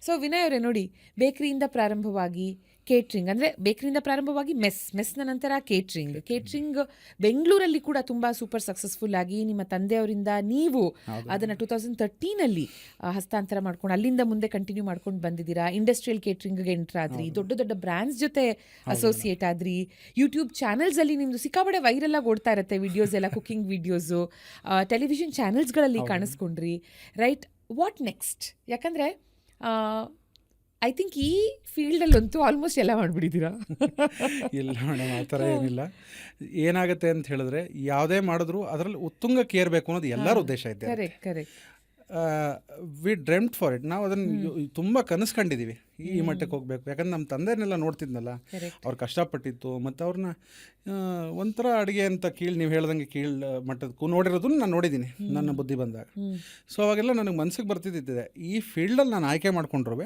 So Vinay ಅವರೇ ನೋಡಿ, ಬೇಕರಿಯಿಂದ ಪ್ರಾರಂಭವಾಗಿ ಕೇಟ್ರಿಂಗ್, ಅಂದರೆ ಬೇಕರಿಯಿಂದ ಪ್ರಾರಂಭವಾಗಿ ಮೆಸ್ನ ನಂತರ ಕೇಟ್ರಿಂಗ್ ಬೆಂಗಳೂರಲ್ಲಿ ಕೂಡ ತುಂಬ ಸೂಪರ್ ಸಕ್ಸಸ್ಫುಲ್ ಆಗಿ ನಿಮ್ಮ ತಂದೆಯವರಿಂದ ನೀವು ಅದನ್ನು 2013 ಹಸ್ತಾಂತರ ಮಾಡ್ಕೊಂಡು ಅಲ್ಲಿಂದ ಮುಂದೆ ಕಂಟಿನ್ಯೂ ಮಾಡ್ಕೊಂಡು ಬಂದಿದ್ದೀರಾ. ಇಂಡಸ್ಟ್ರಿಯಲ್ ಕೇಟ್ರಿಂಗ್ಗೆ ಎಂಟರ್ ಆದ್ರಿ, ದೊಡ್ಡ ದೊಡ್ಡ ಬ್ರ್ಯಾಂಡ್ಸ್ ಜೊತೆ ಅಸೋಸಿಯೇಟ್ ಆದ್ರಿ, ಯೂಟ್ಯೂಬ್ ಚಾನೆಲ್ಸಲ್ಲಿ ನಿಮ್ಮದು ಸಿಕ್ಕಾಪಟ್ಟೆ ವೈರಲ್ ಆಗಿ ಓಡ್ತಾ ಇರುತ್ತೆ ವಿಡಿಯೋಸ್ ಎಲ್ಲ, ಕುಕಿಂಗ್ ವಿಡಿಯೋಸು, ಟೆಲಿವಿಷನ್ ಚಾನೆಲ್ಸ್ಗಳಲ್ಲಿ ಕಾಣಿಸ್ಕೊಂಡ್ರಿ, ರೈಟ್? What next? ಯಾಕಂದರೆ ಐ ಥಿಂಕ್ ಈ ಫೀಲ್ಡಲ್ಲಂತೂ ಆಲ್ಮೋಸ್ಟ್ ಎಲ್ಲ ಮಾಡಿಬಿಟ್ಟಿದ್ದೀರಾ. ಇಲ್ಲ ಮೇಡಮ್, ಆ ಥರ ಏನಿಲ್ಲ. ಏನಾಗುತ್ತೆ ಅಂತ ಹೇಳಿದ್ರೆ, ಯಾವುದೇ ಮಾಡಿದ್ರು ಅದರಲ್ಲಿ ಉತ್ತುಂಗಕ್ಕೆ ಏರಬೇಕು ಅನ್ನೋದು ಎಲ್ಲರ ಉದ್ದೇಶ ಇದೆ. Correct. We dreamed for it. ನಾವು ಅದನ್ನು ತುಂಬ ಕನಸ್ಕೊಂಡಿದ್ದೀವಿ, ಈ ಮಟ್ಟಕ್ಕೆ ಹೋಗಬೇಕು. ಯಾಕಂದ್ರೆ ನಮ್ಮ ತಂದೆನೆಲ್ಲ ನೋಡ್ತಿದ್ನಲ್ಲ, ಅವ್ರು ಕಷ್ಟಪಟ್ಟಿತ್ತು. ಮತ್ತು ಅವ್ರನ್ನ ಒಂಥರ ಅಡುಗೆ ಅಂತ ನೀವು ಹೇಳ್ದಂಗೆ ಮಟ್ಟದ ನೋಡಿರೋದನ್ನು ನಾನು ನೋಡಿದ್ದೀನಿ ನನ್ನ ಬುದ್ಧಿ ಬಂದಾಗ. ಸೊ ಅವಾಗೆಲ್ಲ ನನಗೆ ಮನಸ್ಸಿಗೆ ಬರ್ತಿದ್ದಿದೆ, ಈ ಫೀಲ್ಡಲ್ಲಿ ನಾನು ಆಯ್ಕೆ ಮಾಡ್ಕೊಂಡ್ರೂ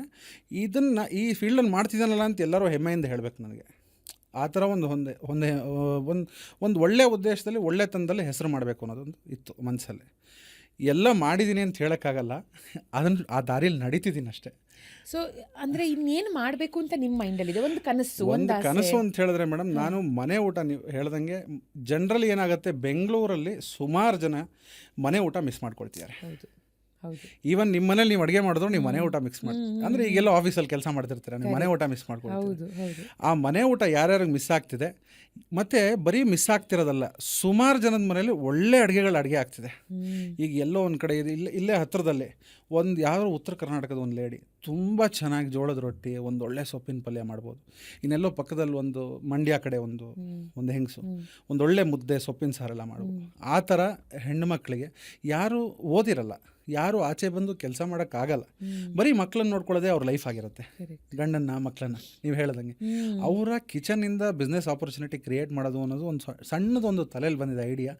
ಈ ಫೀಲ್ಡಲ್ಲಿ ಮಾಡ್ತಿದ್ದಾನಲ್ಲ ಅಂತ ಎಲ್ಲರೂ ಹೆಮ್ಮೆಯಿಂದ ಹೇಳಬೇಕು ನನಗೆ. ಆ ಥರ ಒಂದು ಒಳ್ಳೆಯ ಉದ್ದೇಶದಲ್ಲಿ ಒಳ್ಳೆತನದಲ್ಲಿ ಹೆಸರು ಮಾಡಬೇಕು ಅನ್ನೋದೊಂದು ಇತ್ತು ಮನಸ್ಸಲ್ಲಿ. ಎಲ್ಲ ಮಾಡಿದ್ದೀನಿ ಅಂತ ಹೇಳೋಕ್ಕಾಗಲ್ಲ, ಆ ದಾರಿಯಲ್ಲಿ ನಡೀತಿದ್ದೀನಿ ಅಷ್ಟೇ. ಸೊ ಅಂದರೆ ಇನ್ನೇನು ಮಾಡಬೇಕು ಅಂತ ನಿಮ್ಮ ಮೈಂಡಲ್ಲಿದೆ? ಒಂದು ಕನಸು ಅಂತ ಹೇಳಿದ್ರೆ ಮೇಡಮ್, ನಾನು ಮನೆ ಊಟ, ನೀವು ಹೇಳ್ದಂಗೆ ಜನರಲಿ ಏನಾಗುತ್ತೆ, ಬೆಂಗಳೂರಲ್ಲಿ ಸುಮಾರು ಜನ ಮನೆ ಊಟ ಮಿಸ್ ಮಾಡ್ಕೊಳ್ತಿದ್ದಾರೆ. ಈವನ್ ನಿಮ್ಮ ಮನೇಲಿ ನೀವು ಅಡುಗೆ ಮಾಡಿದ್ರು ನೀವು ಮನೆ ಊಟ ಮಿಕ್ಸ್ ಮಾಡಿ, ಅಂದರೆ ಈಗೆಲ್ಲ ಆಫೀಸಲ್ಲಿ ಕೆಲಸ ಮಾಡ್ತಿರ್ತೀರ, ನೀವು ಮನೆ ಊಟ ಮಿಸ್ ಮಾಡ್ಕೊಳ್ತೀರಿ. ಆ ಮನೆ ಊಟ ಯಾರ್ಯಾರಿಗೆ ಮಿಸ್ ಆಗ್ತಿದೆ, ಮತ್ತು ಬರೀ ಮಿಸ್ ಆಗ್ತಿರೋದಲ್ಲ, ಸುಮಾರು ಜನದ ಮನೇಲಿ ಒಳ್ಳೆ ಅಡುಗೆ ಆಗ್ತಿದೆ. ಈಗ ಎಲ್ಲೋ ಒಂದು ಕಡೆ ಇಲ್ಲೇ ಹತ್ತಿರದಲ್ಲೇ ಯಾರೋ ಉತ್ತರ ಕರ್ನಾಟಕದ ಒಂದು ಲೇಡಿ ತುಂಬ ಚೆನ್ನಾಗಿ ಜೋಳದ ರೊಟ್ಟಿ, ಒಂದು ಒಳ್ಳೆ ಸೊಪ್ಪಿನ ಪಲ್ಯ ಮಾಡ್ಬೋದು. ಇನ್ನೆಲ್ಲೋ ಪಕ್ಕದಲ್ಲಿ ಒಂದು ಮಂಡ್ಯ ಕಡೆ ಒಂದು ಹೆಂಗಸು ಒಂದೊಳ್ಳೆ ಮುದ್ದೆ ಸೊಪ್ಪಿನ ಸಾರೆಲ್ಲ ಮಾಡ್ಬೋದು. ಆ ಥರ ಹೆಣ್ಣು ಮಕ್ಕಳಿಗೆ ಯಾರು ಓದಿರಲ್ಲ, ಯಾರು ಆಚೆ ಬಂದು ಕೆಲಸ ಮಾಡೋಕ್ಕಾಗಲ್ಲ, ಬರೀ ಮಕ್ಕಳನ್ನ ನೋಡ್ಕೊಳ್ಳೋದೇ ಅವ್ರ ಲೈಫ್ ಆಗಿರುತ್ತೆ, ಗಂಡನ್ನ ಮಕ್ಕಳನ್ನ. ನೀವು ಹೇಳ್ದಂಗೆ ಅವರ ಕಿಚನಿಂದ ಬಿಸ್ನೆಸ್ ಆಪರ್ಚುನಿಟಿ ಕ್ರಿಯೇಟ್ ಮಾಡೋದು ಅನ್ನೋದು ಒಂದು ಸಣ್ಣದೊಂದು ತಲೆಯಲ್ಲಿ ಬಂದಿದೆ ಐಡಿಯಾ.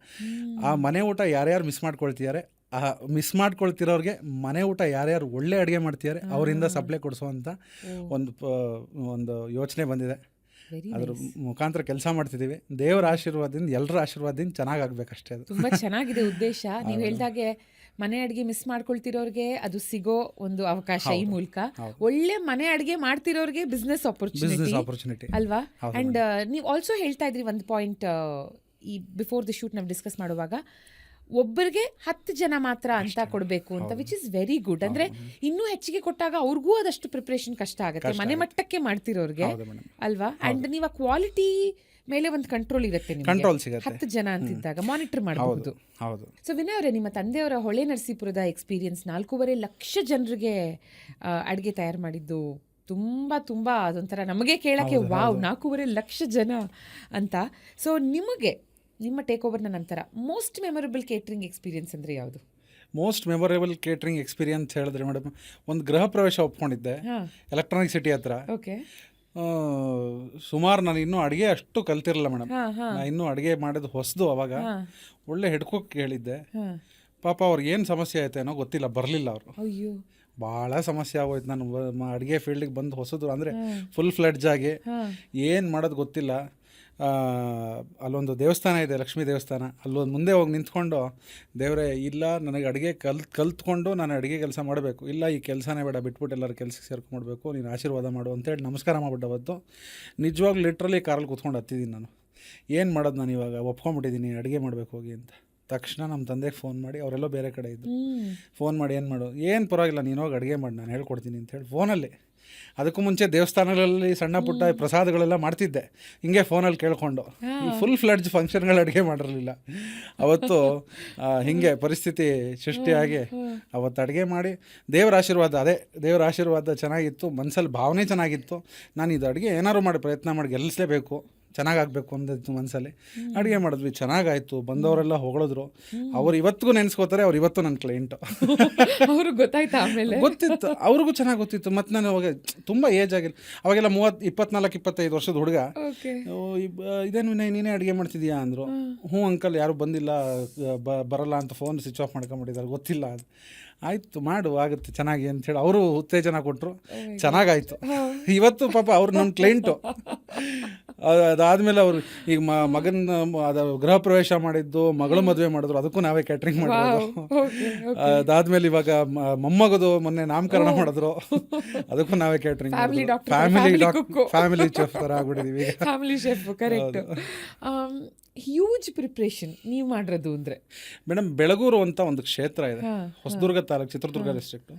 ಆ ಮನೆ ಊಟ ಯಾರ್ಯಾರು ಮಿಸ್ ಮಾಡ್ಕೊಳ್ತಿದ್ದಾರೆ, ಆ ಮಿಸ್ ಮಾಡ್ಕೊಳ್ತಿರೋರಿಗೆ ಮನೆ ಊಟ ಯಾರ್ಯಾರು ಒಳ್ಳೆ ಅಡುಗೆ ಮಾಡ್ತಿದ್ದಾರೆ ಅವರಿಂದ ಸಪ್ಲೈ ಕೊಡಿಸೋವಂಥ ಒಂದು ಯೋಚನೆ ಬಂದಿದೆ. ಅದ್ರ ಮುಖಾಂತರ ಕೆಲಸ ಮಾಡ್ತಿದ್ದೀವಿ. ದೇವರ ಆಶೀರ್ವಾದದಿಂದ, ಎಲ್ಲರ ಆಶೀರ್ವಾದದಿಂದ ಚೆನ್ನಾಗಾಗಬೇಕಷ್ಟೇ. ಅದು ತುಂಬ ಚೆನ್ನಾಗಿದೆ ಉದ್ದೇಶ. ನೀವು ಹೇಳಿದಾಗೆ ಮನೆ ಅಡುಗೆ ಮಿಸ್ ಮಾಡ್ಕೊಳ್ತಿರೋರಿಗೆ ಅದು ಸಿಗೋ ಒಂದು ಅವಕಾಶ ಈ ಮೂಲಕ. ಒಳ್ಳೆ ಮನೆ ಅಡುಗೆ ಮಾಡ್ತಿರೋರಿಗೆ ಬಿಸ್ನೆಸ್ ಆಪರ್ಚುನಿಟಿ ಅಲ್ವಾ? ಆ್ಯಂಡ್ ನೀವು ಆಲ್ಸೋ ಹೇಳ್ತಾ ಇದ್ರಿ ಒಂದು ಪಾಯಿಂಟ್, ಈ ಬಿಫೋರ್ ದಿ ಶೂಟ್ ನಾವು ಡಿಸ್ಕಸ್ ಮಾಡುವಾಗ, ಒಬ್ಬರಿಗೆ 10 ಜನ ಮಾತ್ರ ಅಂತ ಕೊಡಬೇಕು ಅಂತ, ವಿಚ್ ಇಸ್ ವೆರಿ ಗುಡ್. ಅಂದರೆ ಇನ್ನೂ ಹೆಚ್ಚಿಗೆ ಕೊಟ್ಟಾಗ ಅವ್ರಿಗೂ ಅದಷ್ಟು ಪ್ರಿಪ್ರೇಷನ್ ಕಷ್ಟ ಆಗುತ್ತೆ, ಮನೆ ಮಟ್ಟಕ್ಕೆ ಮಾಡ್ತಿರೋರಿಗೆ ಅಲ್ವಾ? ಆ್ಯಂಡ್ ನೀವು ಆ ಕ್ವಾಲಿಟಿ ಮೇಲೆ ಒಂದು ಕಂಟ್ರೋಲ್ ಇರುತ್ತೆ, 10 ಜನ ಅಂತಿದ್ದಾಗ ಮಾನಿಟರ್ ಮಾಡಬಹುದು. ಸೊ ವಿನಯ್ ಅವರೇ, ನಿಮ್ಮ ತಂದೆಯವರ ಹೊಳೆ ನರಸೀಪುರದ ಎಕ್ಸ್ಪೀರಿಯನ್ಸ್, 4.5 ಲಕ್ಷ ಜನರಿಗೆ ಅಡುಗೆ ತಯಾರು ಮಾಡಿದ್ದು ತುಂಬ ಅದೊಂಥರ ನಮಗೆ ಕೇಳೋಕ್ಕೆ ವಾವ್, 4.5 ಲಕ್ಷ ಜನ ಅಂತ. ಸೊ ನಿಮ್ಮ ಟೇಕ್ ಓವರ್ನ ನಂತರ ಮೋಸ್ಟ್ ಮೆಮೊರಬಲ್ ಕೇಟ್ರಿಂಗ್ ಎಕ್ಸ್ಪೀರಿಯನ್ಸ್ ಅಂದರೆ ಯಾವುದು? ಮೋಸ್ಟ್ ಮೆಮೊರೇಬಲ್ ಕೇಟ್ರಿಂಗ್ ಎಕ್ಸ್ಪೀರಿಯನ್ಸ್ ಹೇಳಿದ್ರೆ ಮೇಡಮ್, ಒಂದು ಗೃಹ ಪ್ರವೇಶ ಒಪ್ಕೊಂಡಿದ್ದೆ ಎಲೆಕ್ಟ್ರಾನಿಕ್ ಸಿಟಿ ಹತ್ರ. ಸುಮಾರು ನಾನು ಇನ್ನೂ ಅಡುಗೆ ಅಷ್ಟು ಕಲ್ತಿರಲಿಲ್ಲ ಮೇಡಮ್, ನಾನು ಇನ್ನೂ ಅಡುಗೆ ಮಾಡೋದು ಹೊಸದು. ಅವಾಗ ಒಳ್ಳೆ ಹಿಡ್ಕೋಕ್ಕೆ ಹೇಳಿದ್ದೆ. ಪಾಪ ಅವ್ರಿಗೆ ಏನು ಸಮಸ್ಯೆ ಆಯ್ತು ಏನೋ ಗೊತ್ತಿಲ್ಲ, ಬರಲಿಲ್ಲ ಅವರು. ಭಾಳ ಸಮಸ್ಯೆ ಆಗೋಯ್ತು. ನಾನು ಅಡುಗೆ ಫೀಲ್ಡಿಗೆ ಬಂದು ಹೊಸದು, ಅಂದರೆ ಫುಲ್ ಫ್ಲೆಡ್ಜ್ ಆಗಿ ಏನು ಮಾಡೋದು ಗೊತ್ತಿಲ್ಲ. ಅಲ್ಲೊಂದು ದೇವಸ್ಥಾನ ಇದೆ, ಲಕ್ಷ್ಮೀ ದೇವಸ್ಥಾನ, ಅಲ್ಲೊಂದು ಮುಂದೆ ಹೋಗಿ ನಿಂತ್ಕೊಂಡು, ದೇವರೇ ಇಲ್ಲ ನನಗೆ ಅಡುಗೆ ಕಲ್ತ್ಕೊಂಡು ನಾನು ಅಡುಗೆ ಕೆಲಸ ಮಾಡಬೇಕು, ಇಲ್ಲ ಈ ಕೆಲಸನೇ ಬೇಡ, ಬಿಟ್ಬಿಟ್ಟು ಎಲ್ಲರೂ ಕೆಲಸಕ್ಕೆ ಸೇರ್ಕೊಂಡ್ಬಿಡ್ಬೇಕು, ನೀನು ಆಶೀರ್ವಾದ ಮಾಡು ಅಂತೇಳಿ ನಮಸ್ಕಾರ ಮಾಡಿಬಿಟ್ಟು ಅವತ್ತು ನಿಜವಾಗ್ಲೂ ಲಿಟ್ರಲಿ ಕಾರಲ್ಲಿ ಕೂತ್ಕೊಂಡು ಹತ್ತಿದ್ದೀನಿ. ನಾನು ಏನು ಮಾಡೋದು, ನಾನು ಇವಾಗ ಒಪ್ಕೊಂಡ್ಬಿಟ್ಟಿದ್ದೀನಿ ಅಡುಗೆ ಮಾಡಬೇಕು ಹೋಗಿ ಅಂತ. ತಕ್ಷಣ ನಮ್ಮ ತಂದೆಗೆ ಫೋನ್ ಮಾಡಿ, ಅವರೆಲ್ಲೋ ಬೇರೆ ಕಡೆ ಇದ್ದು, ಫೋನ್ ಮಾಡಿ ಏನು ಪರವಾಗಿಲ್ಲ ನೀನು ಹೋಗಿ ಅಡುಗೆ ಮಾಡಿ ನಾನು ಹೇಳ್ಕೊಡ್ತೀನಿ ಅಂತೇಳಿ ಫೋನಲ್ಲಿ. ಅದಕ್ಕೂ ಮುಂಚೆ ದೇವಸ್ಥಾನಗಳಲ್ಲಿ ಸಣ್ಣ ಪುಟ್ಟ ಪ್ರಸಾದಗಳೆಲ್ಲ ಮಾಡ್ತಿದ್ದೆ, ಹಿಂಗೆ ಫೋನಲ್ಲಿ ಕೇಳಿಕೊಂಡು. ಫುಲ್ ಫ್ಲೆಡ್ಜ್ ಫಂಕ್ಷನ್ಗಳು ಅಡುಗೆ ಮಾಡಿರಲಿಲ್ಲ ಅವತ್ತು. ಹೀಗೆ ಪರಿಸ್ಥಿತಿ ಸೃಷ್ಟಿಯಾಗಿ ಅವತ್ತು ಅಡುಗೆ ಮಾಡಿ ದೇವರ ಆಶೀರ್ವಾದ ಚೆನ್ನಾಗಿತ್ತು, ಮನಸ್ಸಲ್ಲಿ ಭಾವನೆ ಚೆನ್ನಾಗಿತ್ತು. ನಾನು ಇದು ಅಡುಗೆ ಏನಾದ್ರು ಮಾಡಿ ಪ್ರಯತ್ನ ಮಾಡಿ ಗೆಲ್ಲಿಸಲೇಬೇಕು, ಚೆನ್ನಾಗಾಗಬೇಕು ಅಂದಿತ್ತು ಮನಸ್ಸಲ್ಲಿ. ಅಡುಗೆ ಮಾಡಿದ್ವಿ, ಚೆನ್ನಾಗಾಯಿತು, ಬಂದವರೆಲ್ಲ ಹೊಗಳಿದ್ರು. ಅವ್ರು ಇವತ್ತಿಗೂ ನೆನೆಸ್ಕೋತಾರೆ, ಅವ್ರು ಇವತ್ತು ನನ್ನ ಕ್ಲೈಂಟು. ಅವ್ರಿಗೆ ಗೊತ್ತಾಯ್ತು, ಆಮೇಲೆ ಗೊತ್ತಿತ್ತು, ಅವ್ರಿಗೂ ಚೆನ್ನಾಗಿ ಗೊತ್ತಿತ್ತು. ಮತ್ತು ನಾನು ಅವಾಗ ತುಂಬ ಏಜ್ ಆಗಿಲ್ಲ, ಅವಾಗೆಲ್ಲ 24-25 ವರ್ಷದ ಹುಡುಗ. ಇದೇನು ವಿನಯ್ ನೀನೇ ಅಡುಗೆ ಮಾಡ್ತಿದ್ಯಾ ಅಂದರು. ಹ್ಞೂ ಅಂಕಲ್, ಯಾರು ಬಂದಿಲ್ಲ, ಬರಲ್ಲ ಅಂತ ಫೋನ್ ಸ್ವಿಚ್ ಆಫ್ ಮಾಡ್ಕೊಂಬಿಟ್ಟಿದ್ದಾರೆ, ಗೊತ್ತಿಲ್ಲ. ಆಯಿತು ಮಾಡು, ಆಗುತ್ತೆ ಚೆನ್ನಾಗಿ ಅಂಥೇಳಿ ಅವರು ಉತ್ತೇಜನ ಕೊಟ್ಟರು, ಚೆನ್ನಾಗಾಯಿತು. ಇವತ್ತು ಪಾಪ ಅವ್ರು ನನ್ನ ಕ್ಲೈಂಟು. ಅದಾದ್ಮೇಲೆ ಅವರು ಈಗ ಮಗನ ಗೃಹ ಪ್ರವೇಶ ಮಾಡಿದ್ದು, ಮಗಳು ಮದುವೆ ಮಾಡಿದ್ರು, ಅದಕ್ಕೂ ನಾವೇ ಕ್ಯಾಟ್ರಿಂಗ್ ಮಾಡಿರೋದು. ಅದಾದ್ಮೇಲೆ ಇವಾಗ ಮೊಮ್ಮಗದು ಮೊನ್ನೆ ನಾಮಕರಣ ಮಾಡಿದ್ರು, ಅದಕ್ಕೂ ನಾವೇ ಕ್ಯಾಟ್ರಿಂಗ್ ಫ್ಯಾಮಿಲಿ ಚೆಫ್ ಥರ ಆಗ್ಬಿಟ್ಟಿದೀವಿ. Family chef, correct. Huge preparation ನೀವು ಮಾಡಿರೋದು ಅಂದರೆ ಮೇಡಮ್, ಬೆಳಗೂರು ಅಂತ ಒಂದು ಕ್ಷೇತ್ರ ಇದೆ, ಹೊಸದುರ್ಗ ತಾಲೂಕು, ಚಿತ್ರದುರ್ಗ ಡಿಸ್ಟ್ರಿಕ್ಟ್.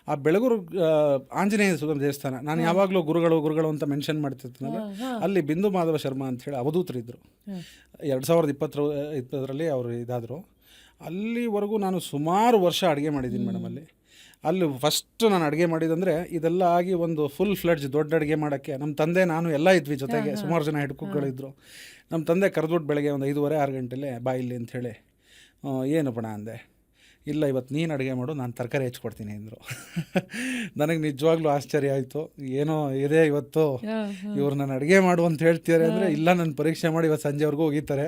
ಆ ಬೆಳಗೂರು ಆಂಜನೇಯ ದೇವಸ್ಥಾನ, ನಾನು ಯಾವಾಗಲೂ ಗುರುಗಳು ಅಂತ ಮೆನ್ಷನ್ ಮಾಡ್ತಿರ್ತೀನಲ್ಲ, ಅಲ್ಲಿ ಬಿಂದು ಮಾಧವ ಶರ್ಮಾ ಅಂತ ಹೇಳಿ ಅವಧೂತರಿದ್ದರು. 2020ರಲ್ಲಿ ಅವರು ಇದಾದರು. ಅಲ್ಲಿವರೆಗೂ ನಾನು ಸುಮಾರು ವರ್ಷ ಅಡುಗೆ ಮಾಡಿದ್ದೀನಿ ಮೇಡಮ್. ಅಲ್ಲಿ ಫಸ್ಟ್ ನಾನು ಅಡುಗೆ ಮಾಡಿದಂದರೆ ಇದೆಲ್ಲ ಆಗಿ ಒಂದು ಫುಲ್ ಫ್ಲೆಡ್ಜ್ ದೊಡ್ಡ ಅಡುಗೆ ಮಾಡೋಕ್ಕೆ ನಮ್ಮ ತಂದೆ ನಾನು ಎಲ್ಲ ಇದ್ವಿ ಜೊತೆಗೆ, ಸುಮಾರು ಜನ ಹೆಡ್ ಕುಕ್ಗಳಿದ್ರು. ನಮ್ಮ ತಂದೆ ಕರೆದ್ಬಿಟ್ಟು ಬೆಳಗ್ಗೆ ಒಂದು 5:30-6 ಗಂಟೆಲೆ ಬಾ ಇಲ್ಲಿ ಅಂಥೇಳಿ. ಏನು ಬಣ ಅಂದೆ. ಇಲ್ಲ, ಇವತ್ತು ನೀನು ಅಡುಗೆ ಮಾಡು, ನಾನು ತರಕಾರಿ ಹೆಚ್ಚಿಕೊಡ್ತೀನಿ ಅಂದರು. ನನಗೆ ನಿಜವಾಗ್ಲೂ ಆಶ್ಚರ್ಯ ಆಯಿತು. ಏನೋ ಇದೆ ಇವತ್ತು ಇವ್ರು ನಾನು ಅಡುಗೆ ಮಾಡು ಅಂತ ಹೇಳ್ತಿದ್ದಾರೆ ಅಂದರೆ, ಇಲ್ಲ ನಾನು ಪರೀಕ್ಷೆ ಮಾಡಿ ಇವತ್ತು ಸಂಜೆವರೆಗೂ ಹೋಗಿದ್ದಾರೆ,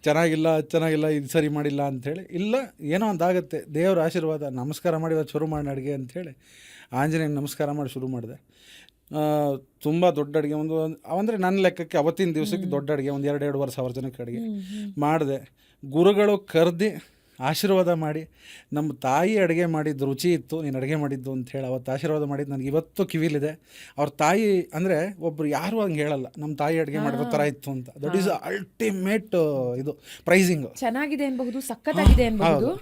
ಚೆನ್ನಾಗಿಲ್ಲ ಇದು ಸರಿ ಮಾಡಿಲ್ಲ ಅಂಥೇಳಿ. ಇಲ್ಲ, ಏನೋ ಒಂದಾಗುತ್ತೆ, ದೇವ್ರ ಆಶೀರ್ವಾದ, ನಮಸ್ಕಾರ ಮಾಡಿ ಇವತ್ತು ಶುರು ಮಾಡಿ ಅಡುಗೆ ಅಂಥೇಳಿ ಆಂಜನೇಯ ನಮಸ್ಕಾರ ಮಾಡಿ ಶುರು ಮಾಡಿದೆ. ತುಂಬ ದೊಡ್ಡ ಅಡುಗೆ, ಅಂದರೆ ನನ್ನ ಲೆಕ್ಕಕ್ಕೆ ಅವತ್ತಿನ ದಿವಸಕ್ಕೆ ದೊಡ್ಡ ಅಡುಗೆ, ಒಂದು 2-2.5 ಸಾವಿರ ಜನಕ್ಕೆ ಅಡುಗೆ ಮಾಡಿದೆ. ಗುರುಗಳು ಕರೆದು ಆಶೀರ್ವಾದ ಮಾಡಿ, ನಮ್ಮ ತಾಯಿ ಅಡುಗೆ ಮಾಡಿದ್ದು ರುಚಿ ಇತ್ತು, ನೀನು ಅಡುಗೆ ಮಾಡಿದ್ದು ಅಂಥೇಳಿ ಅವತ್ತು ಆಶೀರ್ವಾದ ಮಾಡಿದ್ದು ನನಗೆ ಇವತ್ತು ಕಿವಿಲಿದೆ. ಅವ್ರ ತಾಯಿ ಅಂದರೆ ಒಬ್ಬರು ಯಾರೂ ಹಂಗೆ ಹೇಳಲ್ಲ, ನಮ್ಮ ತಾಯಿ ಅಡುಗೆ ಮಾಡಿರೋ ಥರ ಇತ್ತು ಅಂತ. ದಟ್ ಈಸ್ ಅಲ್ಟಿಮೇಟ್ ಇದು ಪ್ರೈಸಿಂಗ್. ಚೆನ್ನಾಗಿದೆ ಅನ್ಬಹುದು, ಸಖತ್ತಾಗಿದೆ ಅನ್ಬಹುದು.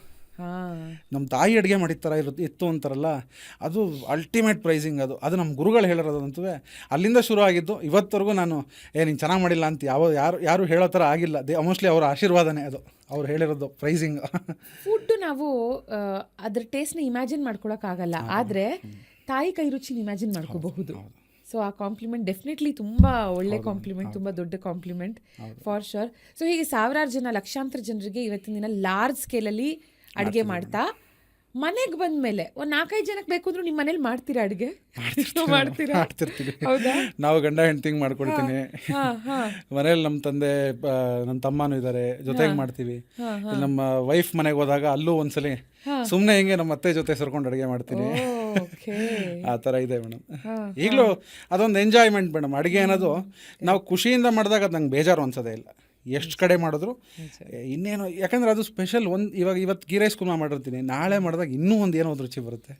ನಮ್ಮ ತಾಯಿ ಅಡುಗೆ ಮಾಡಿದ ಥರ ಇತ್ತು ಅಂತಾರಲ್ಲ, ಅದು ಅಲ್ಟಿಮೇಟ್ ಪ್ರೈಸಿಂಗ್. ಅದು ನಮ್ಮ ಗುರುಗಳು ಹೇಳಿರೋದಂತೂ ಅಲ್ಲಿಂದ ಶುರು ಆಗಿದ್ದು. ಇವತ್ತವರೆಗೂ ನಾನು ನೀನು ಚೆನ್ನಾಗಿ ಮಾಡಿಲ್ಲ ಅಂತ ಯಾರು ಹೇಳೋ ಥರ ಆಗಿಲ್ಲ. ಮೋಸ್ಟ್ಲಿ ಅವರ ಆಶೀರ್ವಾದನೇ ಅದು, ಅವ್ರು ಹೇಳಿರೋದು ಪ್ರೈಸಿಂಗ್. ಫುಡ್ ನಾವು ಅದ್ರ ಟೇಸ್ಟ್ನ ಇಮ್ಯಾಜಿನ್ ಮಾಡ್ಕೊಳಕ್ಕಾಗಲ್ಲ, ಆದರೆ ತಾಯಿ ಕೈ ರುಚಿನ ಇಮ್ಯಾಜಿನ್ ಮಾಡ್ಕೋಬಹುದು. ಸೊ ಆ ಕಾಂಪ್ಲಿಮೆಂಟ್ ಡೆಫಿನೆಟ್ಲಿ ತುಂಬ ಒಳ್ಳೆ ಕಾಂಪ್ಲಿಮೆಂಟ್, ತುಂಬ ದೊಡ್ಡ ಕಾಂಪ್ಲಿಮೆಂಟ್ ಫಾರ್ ಶೋರ್. ಸೊ ಹೀಗೆ ಸಾವಿರಾರು ಜನ, ಲಕ್ಷಾಂತರ ಜನರಿಗೆ ಇವತ್ತಿನ ದಿನ ಲಾರ್ಜ್ ಸ್ಕೇಲಲ್ಲಿ ಅಡುಗೆ ಮಾಡ್ತಾ ಮನೆಗೆ ಬಂದ ಮೇಲೆ ಒಂದು 4-5 ಜನಕ್ಕೆ ಬೇಕು ಅಂದ್ರೂ ನಿಮ್ಮ ಮನೇಲಿ ಮಾಡ್ತೀರಾ ಅಡುಗೆ? ಮಾಡ್ತಿರ್ತೀವಿ. ನಾವು ಗಂಡ ಹೆಂಡ್ತಿಂಗ್ ಮಾಡ್ಕೊಡ್ತೀನಿ ಮನೇಲಿ. ನಮ್ಮ ತಂದೆ, ನನ್ನ ತಮ್ಮನೂ ಇದ್ದಾರೆ, ಜೊತೆಗೆ ಮಾಡ್ತೀವಿ. ನಮ್ಮ ವೈಫ್ ಮನೆಗೆ ಹೋದಾಗ ಅಲ್ಲೂ ಒಂದ್ಸಲಿ ಸುಮ್ಮನೆ ಹಿಂಗೆ ನಮ್ಮ ಅತ್ತೆ ಜೊತೆ ಸೇರ್ಕೊಂಡು ಅಡುಗೆ ಮಾಡ್ತೀನಿ. ಆ ಥರ ಇದೆ ಮೇಡಮ್. ಈಗಲೂ ಅದೊಂದು ಎಂಜಾಯ್ಮೆಂಟ್ ಮೇಡಮ್. ಅಡುಗೆ ಅನ್ನೋದು ನಾವು ಖುಷಿಯಿಂದ ಮಾಡಿದಾಗ ಅದು ನಂಗೆ ಬೇಜಾರು ಅನ್ಸೋದೇ ಇಲ್ಲ. ಎಷ್ಟು ಕಡೆ ಮಾಡಿದ್ರು ಇನ್ನೇನು, ಯಾಕಂದರೆ ಅದು ಸ್ಪೆಷಲ್. ಇವತ್ತು ಗೀ ರೈಸ್ ಕುರ್ಮಾ ಮಾಡಿರ್ತೀನಿ, ನಾಳೆ ಮಾಡಿದಾಗ ಇನ್ನೂ ಒಂದು ಏನೋ ಒಂದು ರುಚಿ ಬರುತ್ತೆ.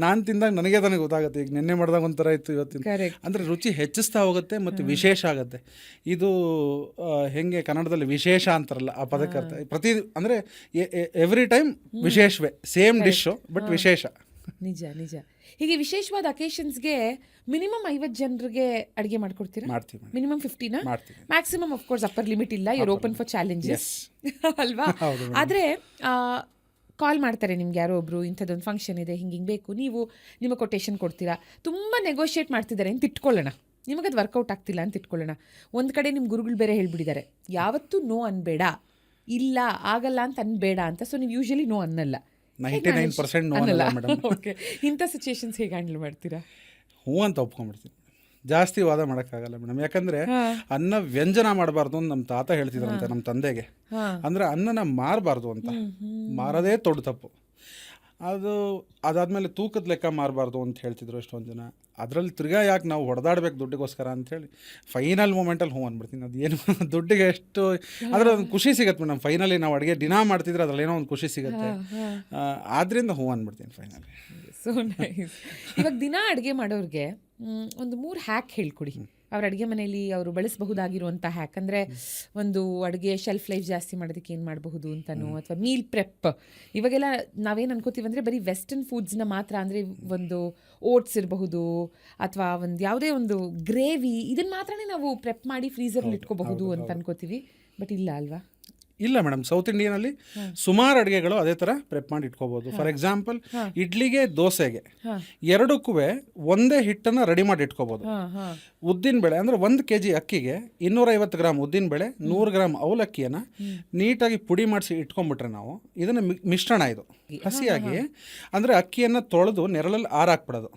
ನಾನು ತಿಂದಾಗ ನನಗೆ ಗೊತ್ತಾಗುತ್ತೆ. ಈಗ ನಿನ್ನೆ ಮಾಡಿದಾಗ ಒಂಥರ ಇತ್ತು, ಇವತ್ತಿನ ಅಂದರೆ ರುಚಿ ಹೆಚ್ಚಿಸ್ತಾ ಹೋಗುತ್ತೆ ಮತ್ತು ವಿಶೇಷ ಆಗುತ್ತೆ. ಇದು ಹೆಂಗೆ ಕನ್ನಡದಲ್ಲಿ ವಿಶೇಷ ಅಂತಾರಲ್ಲ, ಆ ಪದಕ್ಕೆ ಅರ್ಥ ಪ್ರತಿ ಅಂದರೆ ಎವ್ರಿ ಟೈಮ್ ವಿಶೇಷವೇ, ಸೇಮ್ ಡಿಶ್ಶು ಬಟ್ ವಿಶೇಷ. ನಿಜ. ಹೀಗೆ ವಿಶೇಷವಾದ ಅಕೇಶನ್ಸ್ಗೆ ಮಿನಿಮಮ್ 50 ಜನರಿಗೆ ಅಡುಗೆ ಮಾಡ್ಕೊಡ್ತೀರಾ? ಮಾಡ್ತೀವಿ. ಮಿನಿಮಮ್ 50ನಾ? Maximum of course upper limit ಇಲ್ಲ, ಯುವರ್ ಓಪನ್ ಫಾರ್ ಚಾಲೆಂಜಸ್ ಅಲ್ವಾ? ಆದರೆ ಕಾಲ್ ಮಾಡ್ತಾರೆ ನಿಮ್ಗೆ ಯಾರೋ ಒಬ್ರು, ಇಂಥದ್ದೊಂದು ಫಂಕ್ಷನ್ ಇದೆ, ಹಿಂಗೆ ಬೇಕು, ನೀವು ನಿಮ್ಮ ಕೊಟೇಶನ್ ಕೊಡ್ತೀರಾ, ತುಂಬ ನೆಗೋಷಿಯೇಟ್ ಮಾಡ್ತಿದ್ದಾರೆ ಅಂತ ಇಟ್ಕೊಳ್ಳೋಣ, ನಿಮಗದು ವರ್ಕೌಟ್ ಆಗ್ತಿಲ್ಲ ಅಂತ ಇಟ್ಕೊಳ್ಳೋಣ. ಒಂದು ಕಡೆ ನಿಮ್ಮ ಗುರುಗಳು ಬೇರೆ ಹೇಳ್ಬಿಟ್ಟಿದ್ದಾರೆ, ಯಾವತ್ತೂ ನೋ ಅನ್ಬೇಡ, ಇಲ್ಲ ಆಗಲ್ಲ ಅಂತ ಅನ್ಬೇಡ ಅಂತ. ಸೊ ನೀವು ಯೂಶಲಿ ನೋ ಅನ್ನಲ್ಲ, 99% ಅನ್ನಲ್ಲ ಮೇಡಮ್. ಓಕೆ, ಇಂಥ ಸಿಚುಯೇಷನ್ಸ್ ಹೇಗೆ ಹ್ಯಾಂಡಲ್ ಮಾಡ್ತೀರಾ? ಹ್ಞೂ ಅಂತ ಒಪ್ಕೊಂಡ್ಬಿಡ್ತೀನಿ. ಜಾಸ್ತಿ ವಾದ ಮಾಡೋಕ್ಕಾಗಲ್ಲ ಮೇಡಮ್. ಯಾಕಂದರೆ ಅನ್ನ ವ್ಯಂಜನ ಮಾಡಬಾರ್ದು ಅಂತ ನಮ್ಮ ತಾತ ಹೇಳ್ತಿದ್ರಂತೆ ನಮ್ಮ ತಂದೆಗೆ. ಅಂದರೆ ಅನ್ನನ ಮಾರಬಾರ್ದು ಅಂತ, ಮಾರದೇ ದೊಡ್ಡ ತಪ್ಪು. ಅದಾದಮೇಲೆ ತೂಕದ ಲೆಕ್ಕ ಮಾರಬಾರ್ದು ಅಂತ ಹೇಳ್ತಿದ್ರು ಎಷ್ಟೊಂದು ಜನ. ಅದರಲ್ಲಿ ತಿರ್ಗಾ ಯಾಕೆ ನಾವು ಹೊಡೆದಾಡ್ಬೇಕು ದುಡ್ಡಿಗೋಸ್ಕರ ಅಂಥೇಳಿ ಫೈನಲ್ ಮೂಮೆಂಟಲ್ಲಿ ಹ್ಞೂ ಅಂದ್ಬಿಡ್ತೀನಿ. ಅದೇನು ದುಡ್ಡಿಗೆ ಎಷ್ಟು ಅದರ ಒಂದು ಖುಷಿ ಸಿಗುತ್ತೆ ಮೇಡಮ್. ಫೈನಲಿ ನಾವು ಅಡುಗೆ ದಿನ ಮಾಡ್ತಿದ್ರೆ ಅದ್ರಲ್ಲಿ ಏನೋ ಒಂದು ಖುಷಿ ಸಿಗುತ್ತೆ, ಆದ್ದರಿಂದ ಹ್ಞೂ ಅಂದ್ಬಿಡ್ತೀನಿ ಫೈನಲಿ. So nice. ಇವಾಗ ದಿನ ಅಡುಗೆ ಮಾಡೋರಿಗೆ ಒಂದು 3 ಹ್ಯಾಕ್ ಹೇಳ್ಕೊಡಿ. ಅವ್ರ ಅಡುಗೆ ಮನೆಯಲ್ಲಿ ಅವರು ಬಳಸಬಹುದಾಗಿರುವಂಥ ಹ್ಯಾಕ್, ಅಂದರೆ ಒಂದು ಅಡುಗೆ ಶೆಲ್ಫ್ ಲೈಫ್ ಜಾಸ್ತಿ ಮಾಡೋದಕ್ಕೆ ಏನು ಮಾಡಬಹುದು ಅಂತನೋ, ಅಥವಾ ಮೀಲ್ ಪ್ರೆಪ್. ಇವಾಗೆಲ್ಲ ನಾವೇನು ಅನ್ಕೋತೀವಿ ಅಂದರೆ ಬರೀ ವೆಸ್ಟರ್ನ್ ಫುಡ್ಸ್ನ ಮಾತ್ರ, ಅಂದರೆ ಒಂದು ಓಟ್ಸ್ ಇರಬಹುದು ಅಥವಾ ಒಂದು ಯಾವುದೇ ಒಂದು ಗ್ರೇವಿ, ಇದನ್ನು ಮಾತ್ರನೇ ನಾವು ಪ್ರೆಪ್ ಮಾಡಿ ಫ್ರೀಸರಲ್ಲಿ ಇಟ್ಕೋಬಹುದು ಅಂತ ಅನ್ಕೋತೀವಿ. ಬಟ್ ಇಲ್ಲ ಅಲ್ವಾ? ಇಲ್ಲ ಮೇಡಮ್, ಸೌತ್ ಇಂಡಿಯನಲ್ಲಿ ಸುಮಾರು ಅಡುಗೆಗಳು ಅದೇ ಥರ ಪ್ರೆಪ್ ಮಾಡಿ ಇಟ್ಕೋಬೋದು. ಫಾರ್ ಎಕ್ಸಾಂಪಲ್ ಇಡ್ಲಿಗೆ, ದೋಸೆಗೆ ಎರಡಕ್ಕೂ ಒಂದೇ ಹಿಟ್ಟನ್ನು ರೆಡಿ ಮಾಡಿ ಇಟ್ಕೋಬೋದು. ಉದ್ದಿನ ಬೇಳೆ ಅಂದರೆ 1 kg ಅಕ್ಕಿಗೆ 250 ಗ್ರಾಮ್ ಉದ್ದಿನ ಬೇಳೆ, 100 ಗ್ರಾಮ್ ಅವಲಕ್ಕಿಯನ್ನು ನೀಟಾಗಿ ಪುಡಿ ಮಾಡಿಸಿ ಇಟ್ಕೊಂಡ್ಬಿಟ್ರೆ ನಾವು ಇದನ್ನು ಮಿಶ್ರಣ, ಇದು ಹಸಿಯಾಗಿ ಅಂದರೆ ಅಕ್ಕಿಯನ್ನು ತೊಳೆದು ನೆರಳಲ್ಲಿ ಆರಾಕ್ಬಿಡೋದು.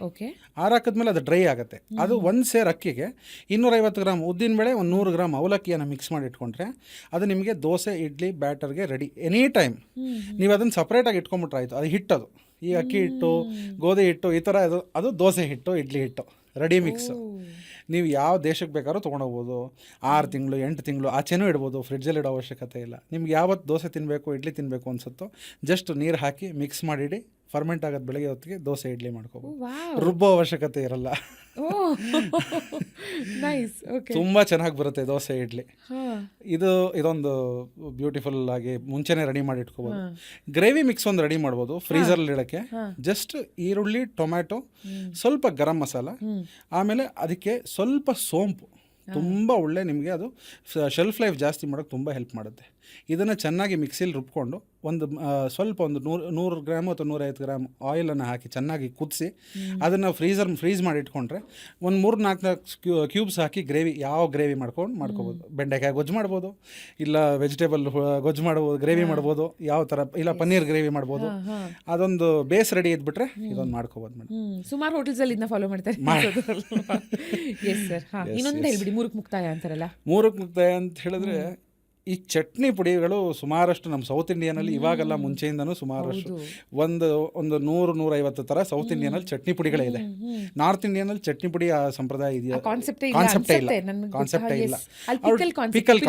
ಆರಾಕಿದ್ಮೇಲೆ ಅದು ಡ್ರೈ ಆಗುತ್ತೆ. ಅದು 1 ಸೇರ್ ಅಕ್ಕಿಗೆ 250 ಗ್ರಾಮ್ ಉದ್ದಿನ ಬೇಳೆ, 100 ಗ್ರಾಮ್ ಅವಲಕ್ಕಿಯನ್ನು ಮಿಕ್ಸ್ ಮಾಡಿ ಇಟ್ಕೊಂಡ್ರೆ ಅದು ನಿಮಗೆ ದೋಸೆ, ಇಡ್ಲಿ ಬ್ಯಾಟರ್ಗೆ ರೆಡಿ ಎನಿ ಟೈಮ್. ನೀವು ಅದನ್ನು ಸಪ್ರೇಟಾಗಿ ಇಟ್ಕೊಂಡ್ಬಿಟ್ರೆ ಆಯಿತು. ಅದು ಹಿಟ್ಟದು, ಈ ಅಕ್ಕಿ ಹಿಟ್ಟು, ಗೋಧಿ ಹಿಟ್ಟು, ಈ ಥರ ಅದು ದೋಸೆ ಹಿಟ್ಟು, ಇಡ್ಲಿ ಹಿಟ್ಟು ರೆಡಿ ಮಿಕ್ಸು. ನೀವು ಯಾವ ದೇಶಕ್ಕೆ ಬೇಕಾದ್ರೂ ತೊಗೊಂಡೋಗ್ಬೋದು. 6 ತಿಂಗಳು 8 ತಿಂಗಳು ಆಚೆನೂ ಇಡ್ಬೋದು, ಫ್ರಿಡ್ಜಲ್ಲಿ ಇಡೋ ಅವಶ್ಯಕತೆ ಇಲ್ಲ. ನಿಮ್ಗೆ ಯಾವತ್ತು ದೋಸೆ ತಿನ್ನಬೇಕು ಇಡ್ಲಿ ತಿನ್ನಬೇಕು ಅನ್ಸುತ್ತೋ ಜಸ್ಟ್ ನೀರು ಹಾಕಿ ಮಿಕ್ಸ್ ಮಾಡಿಡಿ, ಫರ್ಮೆಂಟ್ ಆಗೋದು ಬೆಳಗ್ಗೆ ಹೊತ್ತಿಗೆ ದೋಸೆ ಇಡ್ಲಿ ಮಾಡ್ಕೋಬೋದು. ರುಬ್ಬೋ ಅವಶ್ಯಕತೆ ಇರಲ್ಲ. ತುಂಬ ಚೆನ್ನಾಗಿ ಬರುತ್ತೆ ದೋಸೆ ಇಡ್ಲಿ. ಇದೊಂದು ಬ್ಯೂಟಿಫುಲ್ ಆಗಿ ಮುಂಚೆನೇ ರೆಡಿ ಮಾಡಿ ಇಟ್ಕೋಬೋದು. ಗ್ರೇವಿ ಮಿಕ್ಸ್ ಒಂದು ರೆಡಿ ಮಾಡ್ಬೋದು ಫ್ರೀಸರಲ್ಲಿ ಇಡೋಕ್ಕೆ. ಜಸ್ಟ್ ಈರುಳ್ಳಿ, ಟೊಮ್ಯಾಟೊ, ಸ್ವಲ್ಪ ಗರಂ ಮಸಾಲ, ಆಮೇಲೆ ಅದಕ್ಕೆ ಸ್ವಲ್ಪ ಸೋಂಪು, ತುಂಬ ಒಳ್ಳೆ ನಿಮಗೆ ಅದು ಶೆಲ್ಫ್ ಲೈಫ್ ಜಾಸ್ತಿ ಮಾಡೋಕ್ಕೆ ತುಂಬ ಹೆಲ್ಪ್ ಮಾಡುತ್ತೆ. ಇದನ್ನು ಚೆನ್ನಾಗಿ ಮಿಕ್ಸಿಲಿ ರುಬ್ಕೊಂಡು ಸ್ವಲ್ಪ ಒಂದು 100 ಗ್ರಾಮ್ ಅಥವಾ 150 ಗ್ರಾಮ್ ಆಯಿಲನ್ನು ಹಾಕಿ ಚೆನ್ನಾಗಿ ಕುದಿಸಿ ಅದನ್ನು ಫ್ರೀಸ್ ಮಾಡಿ ಇಟ್ಕೊಂಡ್ರೆ ಒಂದು 3-4 ಕ್ಯೂಬ್ಸ್ ಹಾಕಿ ಯಾವ ಗ್ರೇವಿ ಮಾಡ್ಕೋಬೋದು. ಬೆಂಡೆಕಾಯಿ ಗೊಜ್ಜು ಮಾಡ್ಬೋದು, ಇಲ್ಲ ವೆಜಿಟೇಬಲ್ ಗೊಜ್ಜು ಮಾಡ್ಬೋದು, ಗ್ರೇವಿ ಮಾಡ್ಬೋದು, ಯಾವ ಥರ, ಇಲ್ಲ ಪನ್ನೀರ್ ಗ್ರೇವಿ ಮಾಡ್ಬೋದು. ಅದೊಂದು ಬೇಸ್ ರೆಡಿ ಇದ್ಬಿಟ್ರೆ ಇದೊಂದು ಮಾಡ್ಕೋಬೋದು ಮೇಡಮ್. ಸುಮಾರು ಹೋಟೆಲ್ಸಲ್ಲಿ ಇದನ್ನ ಫಾಲೋ ಮಾಡ್ತಾರೆ. ಇನ್ನೊಂದು ಹೇಳ್ಬಿಡಿ, 3ಕ್ಕೆ ಮುಕ್ತಾಯ ಅಂತಾರಲ್ಲ. 3ಕ್ಕೆ ಮುಕ್ತಾಯ ಅಂತ ಹೇಳಿದ್ರೆ ಈ ಚಟ್ನಿ ಪುಡಿಗಳು ಸುಮಾರಷ್ಟು ನಮ್ಮ ಸೌತ್ ಇಂಡಿಯನಲ್ಲಿ ಇವಾಗೆಲ್ಲ ಮುಂಚೆಯಿಂದನೂ ಸುಮಾರಷ್ಟು ಒಂದು 100-150 ಥರ ಸೌತ್ ಇಂಡಿಯನಲ್ಲಿ ಚಟ್ನಿ ಪುಡಿಗಳೇ ಇದೆ. ನಾರ್ತ್ ಇಂಡಿಯನಲ್ಲಿ ಚಟ್ನಿ ಪುಡಿ ಆ ಸಂಪ್ರದಾಯ ಇದೆಯಾ? ಕಾನ್ಸೆಪ್ಟೇ ಇಲ್ಲ. ಪಿಕಲ್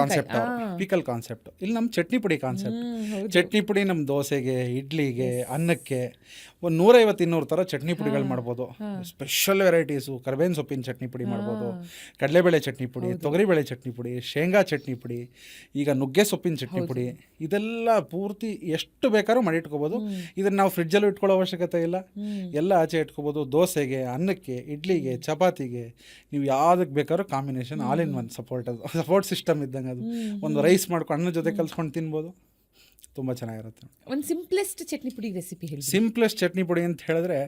ಕಾನ್ಸೆಪ್ಟ್ ಇಲ್ಲಿ ನಮ್ಮ ಚಟ್ನಿ ಪುಡಿ ಕಾನ್ಸೆಪ್ಟ್. ಚಟ್ನಿ ಪುಡಿ ನಮ್ಮ ದೋಸೆಗೆ, ಇಡ್ಲಿಗೆ, ಅನ್ನಕ್ಕೆ ಒಂದು 150-200 ಥರ ಚಟ್ನಿ ಪುಡಿಗಳು ಮಾಡ್ಬೋದು. ಸ್ಪೆಷಲ್ ವೆರೈಟೀಸು, ಕರ್ಬೇವಿನ ಸೊಪ್ಪಿನ ಚಟ್ನಿ ಪುಡಿ ಮಾಡ್ಬೋದು, ಕಡಲೆಬೇಳೆ ಚಟ್ನಿ ಪುಡಿ, ತೊಗರಿಬೇಳೆ ಚಟ್ನಿ ಪುಡಿ, ಶೇಂಗಾ ಚಟ್ನಿ ಪುಡಿ, ಈಗ ನುಗ್ಗೆ ಸೊಪ್ಪಿನ ಚಟ್ನಿ ಪುಡಿ, ಇದೆಲ್ಲ ಪೂರ್ತಿ ಎಷ್ಟು ಬೇಕಾದ್ರೂ ಮಾಡಿ ಇಟ್ಕೋಬೋದು. ಇದನ್ನು ನಾವು ಫ್ರಿಡ್ಜಲ್ಲೂ ಇಟ್ಕೊಳ್ಳೋ ಅವಶ್ಯಕತೆ ಇಲ್ಲ, ಎಲ್ಲ ಆಚೆ ಇಟ್ಕೋಬೋದು. ದೋಸೆಗೆ, ಅನ್ನಕ್ಕೆ, ಇಡ್ಲಿಗೆ, ಚಪಾತಿಗೆ, ನೀವು ಯಾವುದಕ್ಕೆ ಬೇಕಾದ್ರೂ combination all in one support system ಇದ್ದಂಗೆ. ಅದು ಒಂದು ರೈಸ್ ಮಾಡ್ಕೊಂಡು ಅನ್ನದ ಜೊತೆ ಕಲ್ಸ್ಕೊಂಡು ತಿನ್ಬೋದು, ತುಂಬ ಚೆನ್ನಾಗಿರುತ್ತೆ. ಒಂದು ಸಿಂಪ್ಲೆಸ್ಟ್ ಚಟ್ನಿ ಪುಡಿ ರೆಸಿಪಿ ಹೇಳಿ. ಸಿಂಪ್ಲೆಸ್ಟ್ ಚಟ್ನಿ ಪುಡಿ ಅಂತ ಹೇಳಿದ್ರೆ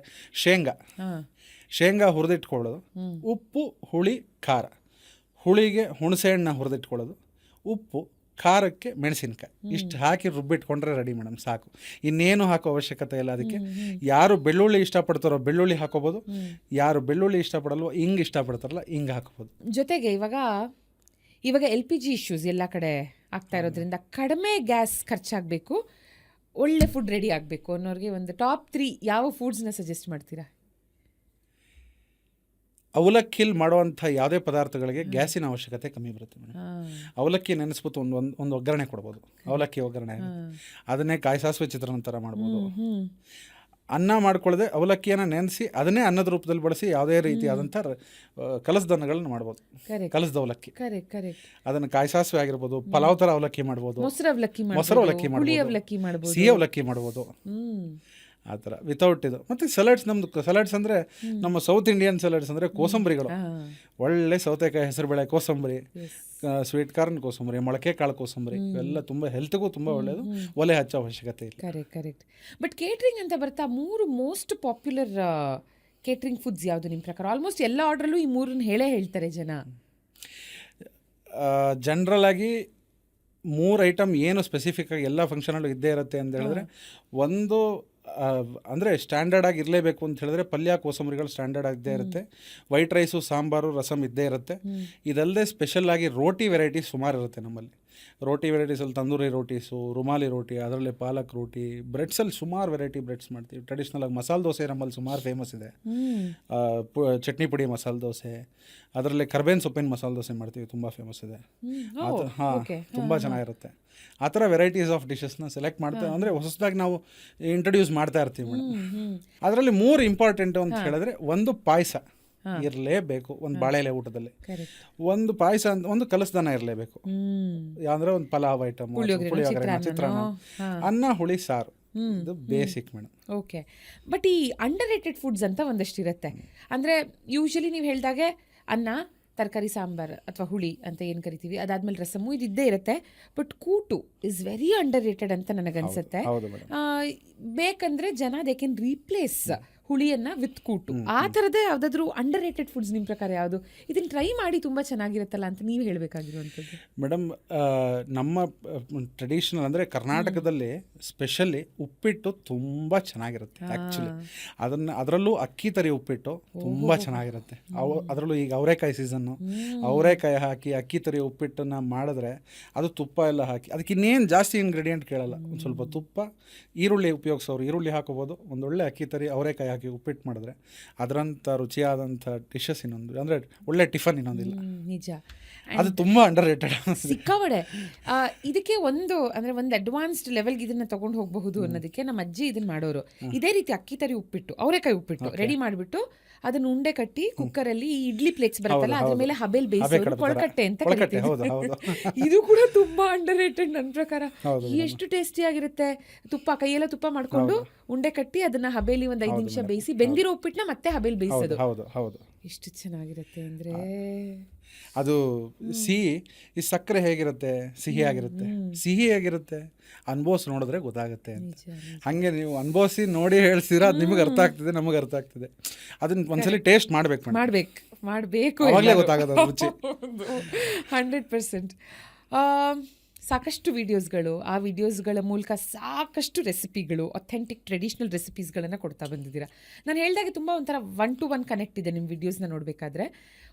ಶೇಂಗಾ ಹುರಿದಿಟ್ಕೊಳ್ಳೋದು, ಉಪ್ಪು, ಹುಳಿ, ಖಾರ. ಹುಳಿಗೆ ಹುಣಸೆ ಹಣ್ಣು ಹುರಿದಿಟ್ಕೊಳ್ಳೋದು, ಉಪ್ಪು, ಖಾರಕ್ಕೆ ಮೆಣಸಿನ್ಕಾಯಿ, ಇಷ್ಟು ಹಾಕಿ ರುಬ್ಬಿಟ್ಕೊಂಡ್ರೆ ರೆಡಿ ಮೇಡಮ್, ಸಾಕು. ಇನ್ನೇನು ಹಾಕೋ ಅವಶ್ಯಕತೆ ಇಲ್ಲ. ಅದಕ್ಕೆ ಯಾರು ಬೆಳ್ಳುಳ್ಳಿ ಇಷ್ಟಪಡ್ತಾರೋ ಬೆಳ್ಳುಳ್ಳಿ ಹಾಕೋಬೋದು, ಯಾರು ಬೆಳ್ಳುಳ್ಳಿ ಇಷ್ಟಪಡಲ್ವೋ ಹಿಂಗೆ ಇಷ್ಟಪಡ್ತಾರಲ್ಲ ಹಿಂಗೆ ಹಾಕೋಬೋದು. ಜೊತೆಗೆ ಇವಾಗ LPG ಇಶ್ಯೂಸ್ ಎಲ್ಲ ಕಡೆ ಆಗ್ತಾ ಇರೋದ್ರಿಂದ ಕಡಿಮೆ ಗ್ಯಾಸ್ ಖರ್ಚಾಗಬೇಕು, ಒಳ್ಳೆ ಫುಡ್ ರೆಡಿ ಆಗಬೇಕು ಅನ್ನೋರಿಗೆ ಒಂದು ಟಾಪ್ 3 ಯಾವ ಫುಡ್ಸ್ನ ಸಜೆಸ್ಟ್ ಮಾಡ್ತೀರಾ? ಅವಲಕ್ಕಿಲಿ ಮಾಡುವಂಥ ಯಾವುದೇ ಪದಾರ್ಥಗಳಿಗೆ ಗ್ಯಾಸಿನ ಅವಶ್ಯಕತೆ ಕಮ್ಮಿ ಬರುತ್ತೆ ಮೇಡಮ್. ಅವಲಕ್ಕಿ ನೆನೆಸ್ಬಿಟ್ಟು ಒಂದು ಒಗ್ಗರಣೆ ಕೊಡ್ಬೋದು, ಅವಲಕ್ಕಿ ಒಗ್ಗರಣೆ. ಅದನ್ನೇ ಕಾಯಿ ಸಾಸಿವೆ ಚಿತ್ರಾನ್ನ ಥರ ಮಾಡ್ಬೋದು. ಅನ್ನ ಮಾಡ್ಕೊಳ್ಳದೆ ಅವಲಕ್ಕಿಯನ್ನು ನೆನೆಸಿ ಅದನ್ನೇ ಅನ್ನದ ರೂಪದಲ್ಲಿ ಬಳಸಿ ಯಾವುದೇ ರೀತಿಯಾದಂಥ ಕಲಸದನ್ನಗಳನ್ನ ಮಾಡ್ಬೋದು. ಕಲಸದ ಅವಲಕ್ಕಿ, ಅದನ್ನು ಕಾಯಿ ಸಾಸಿವೆ ಆಗಿರ್ಬೋದು, ಪಲಾವ್ ಥರ ಅವಲಕ್ಕಿ ಮಾಡ್ಬೋದು, ಮೊಸರು ಅವಲಕ್ಕಿ ಮಾಡ್ಬೋದು, ಸಿಹಿ ಅವಲಕ್ಕಿ ಮಾಡ್ಬೋದು. ಆ ಥರ ವಿತೌಟ್ ಇದು. ಮತ್ತು ಸಲಾಡ್ಸ್, ನಮ್ಮದು ಸಲಾಡ್ಸ್ ಅಂದರೆ ನಮ್ಮ ಸೌತ್ ಇಂಡಿಯನ್ ಸಲಾಡ್ಸ್ ಅಂದರೆ ಕೋಸಂಬರಿಗಳು. ಒಳ್ಳೆ ಸೌತೆಕಾಯಿ, ಹೆಸರುಬೇಳೆ ಕೋಸಂಬರಿ, ಸ್ವೀಟ್ ಕಾರ್ನ್ ಕೋಸಂಬರಿ, ಮೊಳಕೆ ಕಾಳು ಕೋಸಂಬರಿ, ಇವೆಲ್ಲ ತುಂಬ ಹೆಲ್ತ್ಗೂ ತುಂಬ ಒಳ್ಳೆಯದು. ಒಲೆ ಹಚ್ಚೋ ಅವಶ್ಯಕತೆ ಇಲ್ಲ. ಕರೆಕ್ಟ್. ಬಟ್ ಕೇಟ್ರಿಂಗ್ ಅಂತ ಬರ್ತಾ 3 ಮೋಸ್ಟ್ ಪಾಪ್ಯುಲರ್ ಕೇಟ್ರಿಂಗ್ ಫುಡ್ಸ್ ಯಾವುದು ನಿಮ್ಮ ಪ್ರಕಾರ? ಆಲ್ಮೋಸ್ಟ್ ಎಲ್ಲ ಆರ್ಡ್ರಲ್ಲೂ ಈ 3 ಹೇಳ್ತಾರೆ ಜನ. ಜನರಲ್ ಆಗಿ 3 ಐಟಮ್ ಏನು ಸ್ಪೆಸಿಫಿಕ್ ಆಗಿ ಎಲ್ಲ ಫಂಕ್ಷನಲ್ಲೂ ಇದ್ದೇ ಇರುತ್ತೆ ಅಂತ ಹೇಳಿದ್ರೆ, ಒಂದು ಅಂದರೆ ಸ್ಟ್ಯಾಂಡರ್ಡ್ ಆಗಿ ಇರಲೇಬೇಕು ಅಂತ ಹೇಳಿದ್ರೆ ಪಲ್ಯ ಕೋಸಂಬರಿಗಳು ಸ್ಟ್ಯಾಂಡರ್ಡ್ ಆಗಿದ್ದೇ ಇರುತ್ತೆ. ವೈಟ್ ರೈಸು, ಸಾಂಬಾರು, ರಸಮ್ ಇದ್ದೇ ಇರುತ್ತೆ. ಇದಲ್ಲದೆ ಸ್ಪೆಷಲ್ ಆಗಿ ರೋಟಿ ವೆರೈಟೀಸ್ ಸುಮಾರು ಇರುತ್ತೆ ನಮ್ಮಲ್ಲಿ. ರೋಟಿ ವೆರೈಟೀಸಲ್ಲಿ ತಂದೂರಿ ರೋಟೀಸು, ರುಮಾಲಿ ರೋಟಿ, ಅದರಲ್ಲಿ ಪಾಲಕ್ ರೋಟಿ, ಬ್ರೆಡ್ಸಲ್ಲಿ ಸುಮಾರು ವೆರೈಟಿ ಬ್ರೆಡ್ಸ್ ಮಾಡ್ತೀವಿ. ಟ್ರೆಡಿಷ್ನಲ್ ಆಗಿ ಮಸಾಲೆ ದೋಸೆ ನಮ್ಮಲ್ಲಿ ಸುಮಾರು ಫೇಮಸ್ ಇದೆ. ಚಟ್ನಿ ಪುಡಿ ಮಸಾಲೆ ದೋಸೆ, ಅದರಲ್ಲಿ ಕರ್ಬೇವಿನ ಸೊಪ್ಪಿನ ಮಸಾಲೆ ದೋಸೆ ಮಾಡ್ತೀವಿ, ತುಂಬ ಫೇಮಸ್ ಇದೆ. ತುಂಬ ಚೆನ್ನಾಗಿರುತ್ತೆ. ಆ ಥರ ವೆರೈಟೀಸ್ ಆಫ್ ಡಿಶಸ್ನ ಸೆಲೆಕ್ಟ್ ಮಾಡ್ತಾ ಅಂದರೆ ಹೊಸದಾಗಿ ನಾವು ಇಂಟ್ರೊಡ್ಯೂಸ್ ಮಾಡ್ತಾ ಇರ್ತೀವಿ ಮೇಡಮ್. ಅದರಲ್ಲಿ 3 ಇಂಪಾರ್ಟೆಂಟು ಅಂತ ಹೇಳಿದ್ರೆ, ಒಂದು ಪಾಯಸ ಇರಲೇಬೇಕು ಒಂದು ಬಾಳೆ ಎಲೆ ಊಟದಲ್ಲಿ, ಒಂದು ಪಾಯಸ ಅಂತ, ಒಂದು ಕಲಸದನ್ನ ಇರಲೇಬೇಕು, ಅಂದರೆ ಒಂದು ಪಲಾವ್ ಐಟಮ್, ಪುಳಿಯೋಗರೆ, ಚಿತ್ರಾನ್ನ, ಅನ್ನ, ಹುಳಿ, ಸಾರು. ಇದು ಬೇಸಿಕ್ ಮೇಡಮ್. ಓಕೆ. ಬಟ್ ಈ ಅಂಡರ್ ರೇಟೆಡ್ ಫುಡ್ಸ್ ಅಂತ ಒಂದಷ್ಟು ಇರುತ್ತೆ. ಅಂದರೆ ಯೂಶಲಿ ನೀವು ಹೇಳಿದಾಗೆ ಅನ್ನ, ತರಕಾರಿ, ಸಾಂಬಾರು ಅಥವಾ ಹುಳಿ ಅಂತ ಏನು ಕರಿತೀವಿ, ಅದಾದ್ಮೇಲೆ ರಸಮು, ಇದು ಇದ್ದೇ ಇರುತ್ತೆ. But kootu is very underrated ಅಂತ ನನಗನ್ಸುತ್ತೆ. ಬೇಕಂದ್ರೆ ಜನ ದೇ ಕ್ಯಾನ್ ರೀಪ್ಲೇಸ್ ಹುಳಿಯನ್ನು ವಿತ್ ಕೂಟು. ಆ ಥರದೇ ಯಾವುದಾದ್ರೂ ಅಂಡರ್ ರೇಟೆಡ್ ಫುಡ್ಸ್ ನಿಮ್ಮ ಪ್ರಕಾರ ಯಾವುದು? ಇದನ್ನು ಟ್ರೈ ಮಾಡಿ ತುಂಬ ಚೆನ್ನಾಗಿರುತ್ತಲ್ಲ ಅಂತ ನೀವು ಹೇಳಬೇಕಾಗಿರುವಂಥದ್ದು. ಮೇಡಮ್, ನಮ್ಮ ಟ್ರೆಡಿಷನಲ್ ಅಂದರೆ ಕರ್ನಾಟಕದಲ್ಲಿ ಸ್ಪೆಷಲಿ ಉಪ್ಪಿಟ್ಟು ತುಂಬ ಚೆನ್ನಾಗಿರುತ್ತೆ ಆ್ಯಕ್ಚುಲಿ. ಅದರಲ್ಲೂ ಅಕ್ಕಿ ತರಿ ಉಪ್ಪಿಟ್ಟು ತುಂಬ ಚೆನ್ನಾಗಿರುತ್ತೆ. ಅದರಲ್ಲೂ ಈಗ ಅವರೆಕಾಯಿ ಸೀಸನ್ನು, ಅವರೆಕಾಯಿ ಹಾಕಿ ಅಕ್ಕಿ ತರಿ ಉಪ್ಪಿಟ್ಟನ್ನು ಮಾಡಿದ್ರೆ ಅದು ತುಪ್ಪ ಎಲ್ಲ ಹಾಕಿ, ಅದಕ್ಕೆ ಇನ್ನೇನು ಜಾಸ್ತಿ ಇಂಗ್ರೀಡಿಯೆಂಟ್ ಕೇಳಲ್ಲ. ಒಂದು ಸ್ವಲ್ಪ ತುಪ್ಪ, ಈರುಳ್ಳಿ ಉಪಯೋಗಿಸೋರು ಈರುಳ್ಳಿ ಹಾಕೋಬೋದು, ಒಂದೊಳ್ಳೆ ಅಕ್ಕಿ ತರಿ ಅವರೆಕಾಯಿ ಹಾಕಿ ಉಪ್ಪಿಟ್ಟು ಮಾಡಿದ್ರೆ ಅದರಂಥ ರುಚಿಯಾದಂಥ ಡಿಶಸ್ ಇನ್ನೊಂದು, ಅಂದರೆ ಒಳ್ಳೆ ಟಿಫನ್ ಇನ್ನೊಂದಿಲ್ಲ. ನಿಜ, ಅದು ತುಂಬ ಅಂಡರ್ ರೇಟೆಡ್ ಸಿಕ್ಕಾಬಡೆ. ಇದಕ್ಕೆ ಒಂದು ಅಡ್ವಾನ್ಸ್ಡ್ ಲೆವೆಲ್ಗೆ ಇದನ್ನ ತಗೊಂಡು ಹೋಗಬಹುದು ಅನ್ನೋದಕ್ಕೆ ನಮ್ಮ ಅಜ್ಜಿ ಇದನ್ನ ಮಾಡೋರು. ಇದೇ ರೀತಿ ಅಕ್ಕಿ ತರಿ ಉಪ್ಪಿಟ್ಟು, ಅವರೆಕಾಯಿ ಉಪ್ಪಿಟ್ಟು ರೆಡಿ ಮಾಡಿಬಿಟ್ಟು ಅದನ್ನ ಉಂಡೆ ಕಟ್ಟಿ ಕುಕ್ಕರಲ್ಲಿ ಈ ಇಡ್ಲಿ ಪ್ಲೇಟ್ಸ್ ಬರುತ್ತಲ್ಲ ಅದ್ರ ಮೇಲೆ ಹಬೆಲ್ ಬೇಯಿಸೋರು ಕೊಳಕಟ್ಟೆ ಅಂತ ಕರೀತೀವಿ. ಇದು ಕೂಡ ತುಂಬಾ ಅಂಡರ್ ರೇಟೆಡ್ ನನ್ನ ಪ್ರಕಾರ. ಎಷ್ಟು ಟೇಸ್ಟಿ ಆಗಿರುತ್ತೆ. ಕೈಯೆಲ್ಲ ತುಪ್ಪ ಮಾಡ್ಕೊಂಡು ಉಂಡೆ ಕಟ್ಟಿ ಅದನ್ನ ಹಬೇಲಿ ಒಂದು 5 ನಿಮಿಷ ಬೇಯಿಸಿ ಬೆಂದಿರೋ ಉಪ್ಪಿಟ್ಟನ್ನ ಮತ್ತೆ ಹಬೇಲ್ ಬೇಯಿಸೋದು. ಎಷ್ಟು ಚೆನ್ನಾಗಿರುತ್ತೆ ಅಂದ್ರೆ ಅದು. ಸಿಹಿ ಈ ಸಕ್ಕರೆ ಹೇಗಿರುತ್ತೆ, ಸಿಹಿ ಆಗಿರುತ್ತೆ ಅನುಭವಿಸಿ ನೋಡಿದ್ರೆ ಗೊತ್ತಾಗುತ್ತೆ ಅಂತ. ಹಾಗೆ ನೀವು ಅನುಭವಿಸಿ ನೋಡಿ ಹೇಳ್ತೀರಾ, ಅದು ನಿಮಗೆ ಅರ್ಥ ಆಗ್ತದೆ, ನಮಗೆ ಅರ್ಥ ಆಗ್ತದೆ. ಅದನ್ನ ಒಂದ್ಸಲಿ ಟೇಸ್ಟ್ ಮಾಡಬೇಕು ಅವಾಗಲೇ ಗೊತ್ತಾಗೋದು ರುಚಿ. 100%. ಸಾಕಷ್ಟು ವಿಡಿಯೋಸ್ಗಳು, ಆ ವಿಡಿಯೋಸ್ಗಳ ಮೂಲಕ ಸಾಕಷ್ಟು ರೆಸಿಪಿಗಳು, ಅಥೆಂಟಿಕ್ ಟ್ರೆಡಿಷ್ನಲ್ ರೆಸಿಪೀಸ್ಗಳನ್ನು ಕೊಡ್ತಾ ಬಂದಿದ್ದೀರಾ. ನಾನು ಹೇಳಿದಾಗೆ ತುಂಬ ಒಂಥರ 1 to 1 ಕನೆಕ್ಟ್ ಇದೆ ನಿಮ್ಮ ವಿಡಿಯೋಸ್ನ ನೋಡಬೇಕಾದ್ರೆ.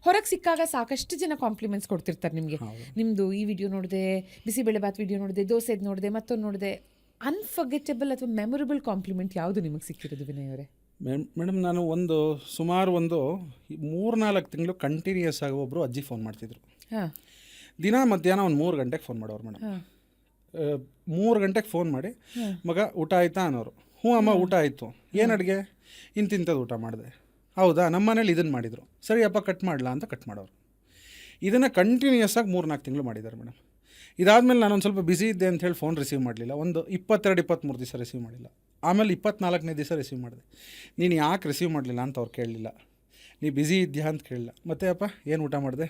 ಹೊರಗೆ ಸಿಕ್ಕಾಗ ಸಾಕಷ್ಟು ಜನ ಕಾಂಪ್ಲಿಮೆಂಟ್ಸ್ ಕೊಡ್ತಿರ್ತಾರೆ ನಿಮಗೆ. ನಿಮ್ಮದು ಈ ವಿಡಿಯೋ ನೋಡಿದೆ, ಬಿಸಿಬೇಳೆಬಾತ್ ವಿಡಿಯೋ ನೋಡಿದೆ, ದೋಸೆದು ನೋಡಿದೆ, ಮತ್ತೊಂದು ನೋಡಿದೆ. ಅನ್ಫರ್ಗೆಟಬಲ್ ಅಥವಾ ಮೆಮೊರಬಲ್ ಕಾಂಪ್ಲಿಮೆಂಟ್ ಯಾವುದು ನಿಮಗೆ ಸಿಕ್ಕಿರೋದು ವಿನಯ್ ಅವರೇ? ಮೇಡಮ್, ನಾನು ಸುಮಾರು 3-4 ತಿಂಗಳು ಕಂಟಿನ್ಯೂಸ್ ಆಗಿ ಒಬ್ಬರು ಅಜ್ಜಿ ಫೋನ್ ಮಾಡ್ತಿದ್ರು. ದಿನ ಮಧ್ಯಾಹ್ನ 3 ಗಂಟೆಗೆ ಫೋನ್ ಮಾಡೋರು ಮೇಡಮ್. 3 ಗಂಟೆಗೆ ಫೋನ್ ಮಾಡಿ, ಮಗ ಊಟ ಆಯ್ತಾ ಅನ್ನೋರು. ಹ್ಞೂ ಅಮ್ಮ ಊಟ ಆಯಿತು. ಏನು ಅಡುಗೆ? ಇಂತಿಂಥದ್ದು ಊಟ ಮಾಡಿದೆ. ಹೌದಾ, ನಮ್ಮ ಮನೇಲಿ ಇದನ್ನು ಮಾಡಿದರು. ಸರಿ ಅಪ್ಪ ಕಟ್ ಮಾಡಲಾ ಅಂತ ಕಟ್ ಮಾಡೋರು. ಇದನ್ನು ಕಂಟಿನ್ಯೂಸ್ ಆಗಿ 3-4 ತಿಂಗಳು ಮಾಡಿದ್ದಾರೆ ಮೇಡಮ್. ಇದಾದಮೇಲೆ ನಾನೊಂದು ಸ್ವಲ್ಪ ಬ್ಯುಸಿ ಇದ್ದೆ ಅಂತ ಹೇಳಿ ಫೋನ್ ರಿಸೀವ್ ಮಾಡಲಿಲ್ಲ. ಒಂದು 22-23 ದಿವಸ ರಿಸೀವ್ ಮಾಡಿಲ್ಲ. ಆಮೇಲೆ 24ನೇ ದಿವಸ ರಿಸೀವ್ ಮಾಡಿದೆ. ನೀನು ಯಾಕೆ ರಿಸೀವ್ ಮಾಡಲಿಲ್ಲ ಅಂತ ಅವ್ರು ಕೇಳಲಿಲ್ಲ. ನೀ ಬ್ಯುಸಿ ಇದೆಯಾ ಅಂತ ಕೇಳಲಿಲ್ಲ. ಮತ್ತೆ ಅಪ್ಪ ಏನು ಊಟ ಮಾಡಿದೆ?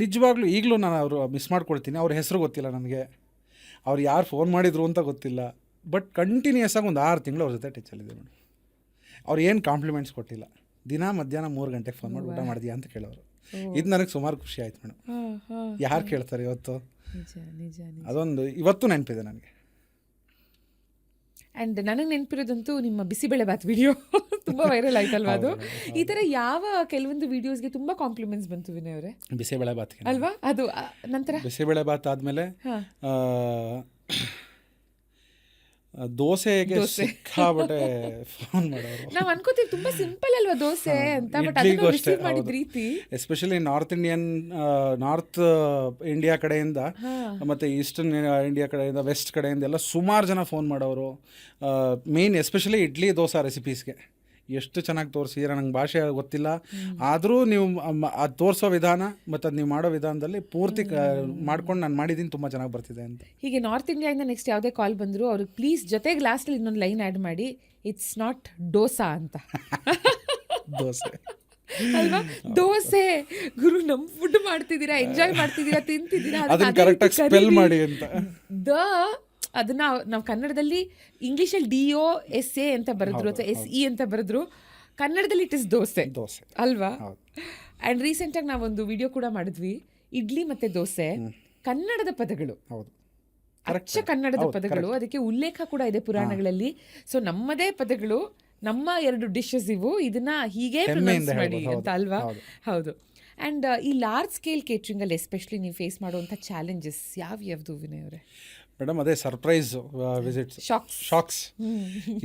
ನಿಜವಾಗ್ಲೂ ಈಗಲೂ ನಾನು ಅವರು ಮಿಸ್ ಮಾಡ್ಕೊಳ್ತೀನಿ. ಅವ್ರ ಹೆಸರು ಗೊತ್ತಿಲ್ಲ ನನಗೆ, ಅವ್ರು ಯಾರು ಫೋನ್ ಮಾಡಿದ್ರು ಅಂತ ಗೊತ್ತಿಲ್ಲ. ಬಟ್ ಕಂಟಿನ್ಯೂಸ್ ಆಗಿ ಒಂದು 6 ತಿಂಗಳು ಅವ್ರ ಜೊತೆ ಟಚಲ್ಲಿದೆ ಮೇಡಮ್. ಅವ್ರು ಏನು ಕಾಂಪ್ಲಿಮೆಂಟ್ಸ್ ಕೊಟ್ಟಿಲ್ಲ. ದಿನ ಮಧ್ಯಾಹ್ನ 3 ಗಂಟೆಗೆ ಫೋನ್ ಮಾಡಿ ಊಟ ಮಾಡಿದ್ಯಾ ಅಂತ ಕೇಳೋರು. ಇದು ನನಗೆ ಸುಮಾರು ಖುಷಿ ಆಯ್ತು ಮೇಡಮ್. ಯಾರು ಕೇಳ್ತಾರೆ ಇವತ್ತು? ಅದೊಂದು ಇವತ್ತು ನೆನಪಿದೆ ನನಗೆ. ಆ್ಯಂಡ್ ನನಗೆ ನೆನಪಿರೋದಂತೂ ನಿಮ್ಮ ಬಿಸಿಬೇಳೆಬಾತ್ ವಿಡಿಯೋ ತುಂಬ ವೈರಲ್ ಆಯ್ತಲ್ವಾ ಅದು. ಈ ಥರ ಯಾವ ಕೆಲವೊಂದು ವಿಡಿಯೋಸ್ಗೆ ತುಂಬ ಕಾಂಪ್ಲಿಮೆಂಟ್ಸ್ ಬಂತು ವಿನಯ್ ಅವರೇ? ಬಿಸಿಬೇಳೆಬಾತ್ ಅಲ್ವಾ? ಅದು ನಂತರ ಬಿಸಿಬೇಳೆಬಾತ್ ಆದಮೇಲೆ ದೋಸೆಗೆ ಸಿಕ್ಕಾಬಟ್ಟೆ ಫೋನ್ ಮಾಡೋರು. ನಾವು ಅನ್ಕೋತೀವಿ ತುಂಬ ಸಿಂಪಲ್ ಅಲ್ವಾ ದೋಸೆ ಅಂತ, ಬಟ್ ಅದನ್ನು ರಿಸೀವ್ ಮಾಡಿದ ರೀತಿ, ಎಸ್ಪೆಷಲಿ ನಾರ್ತ್ ಇಂಡಿಯಾ ಕಡೆಯಿಂದ ಮತ್ತು ಈಸ್ಟರ್ನ್ ಇಂಡಿಯಾ ಕಡೆಯಿಂದ, ವೆಸ್ಟ್ ಕಡೆಯಿಂದ ಎಲ್ಲ ಸುಮಾರು ಜನ ಫೋನ್ ಮಾಡೋರು. ಮೇನ್ ಎಸ್ಪೆಷಲಿ ಇಡ್ಲಿ ದೋಸೆ ರೆಸಿಪೀಸ್ಗೆ ಎಷ್ಟು ಚೆನ್ನಾಗಿ ತೋರಿಸಿದ್ದೀರ. ನಂಗೆ ಭಾಷೆ ಗೊತ್ತಿಲ್ಲ, ಆದರೂ ನೀವು ಅದು ತೋರಿಸೋ ವಿಧಾನ ಮತ್ತು ಅದು ನೀವು ಮಾಡೋ ವಿಧಾನದಲ್ಲಿ ಪೂರ್ತಿ ಮಾಡ್ಕೊಂಡು ನಾನು ಮಾಡಿದ್ದೀನಿ, ತುಂಬ ಚೆನ್ನಾಗಿ ಬರ್ತಿದೆ ಅಂತ. ಹೀಗೆ ನಾರ್ತ್ ಇಂಡಿಯಾಯಿಂದ ನೆಕ್ಸ್ಟ್ ಯಾವುದೇ ಕಾಲ್ ಬಂದರೂ ಅವ್ರಿಗೆ ಪ್ಲೀಸ್ ಜೊತೆಗೆ ಲಾಸ್ಟಲ್ಲಿ ಇನ್ನೊಂದು ಲೈನ್ ಆ್ಯಡ್ ಮಾಡಿ, ಇಟ್ಸ್ ನಾಟ್ ಡೋಸಾ ಅಂತ. ದೋಸೆ ಅಲ್ವಾ? ದೋಸೆ ಗುರು, ನಮ್ಮ ಫುಡ್ ಮಾಡ್ತಿದ್ದೀರಾ, ಎಂಜಾಯ್ ಮಾಡ್ತಿದ್ದೀರಾ, ತಿಂತಿದ್ದೀರಾ, ಅದನ್ನ ಕರೆಕ್ಟಾಗಿ ಸ್ಪೆಲ್ ಮಾಡಿ ಅಂತ. ಅದನ್ನ ನಾವು ಕನ್ನಡದಲ್ಲಿ ಇಂಗ್ಲೀಷಲ್ಲಿ DOSA ಅಂತ ಬರೆದ್ರು ಅಥವಾ SE ಅಂತ ಬರೆದ್ರು, ಕನ್ನಡದಲ್ಲಿ ಇಟ್ ಇಸ್ ದೋಸೆ ಅಲ್ವಾ? ಆ್ಯಂಡ್ ರೀಸೆಂಟಾಗಿ ನಾವೊಂದು ವಿಡಿಯೋ ಕೂಡ ಮಾಡಿದ್ವಿ, ಇಡ್ಲಿ ಮತ್ತು ದೋಸೆ ಕನ್ನಡದ ಪದಗಳು, ಅಚ್ಚ ಕನ್ನಡದ ಪದಗಳು, ಅದಕ್ಕೆ ಉಲ್ಲೇಖ ಕೂಡ ಇದೆ ಪುರಾಣಗಳಲ್ಲಿ. ಸೊ ನಮ್ಮದೇ ಪದಗಳು, ನಮ್ಮ 2 ಡಿಶಸ್ ಇವು, ಇದನ್ನ ಹೀಗೆ ಪ್ರೊನೌನ್ಸ್ ಮಾಡಿ ಅಂತ ಅಲ್ವಾ? ಹೌದು. ಆ್ಯಂಡ್ ಈ ಲಾರ್ಜ್ ಸ್ಕೇಲ್ ಕೇಟ್ರಿಂಗಲ್ಲಿ ಎಸ್ಪೆಷಲಿ ನೀವು ಫೇಸ್ ಮಾಡುವಂಥ ಚಾಲೆಂಜಸ್ ಯಾವ್ದು ವಿನಯ್ ಅವರೇ? ಮೇಡಮ್, ಅದೇ ಸರ್ಪ್ರೈಸ್ ವಿಸಿಟ್ಸ್, ಶಾಕ್ಸ್.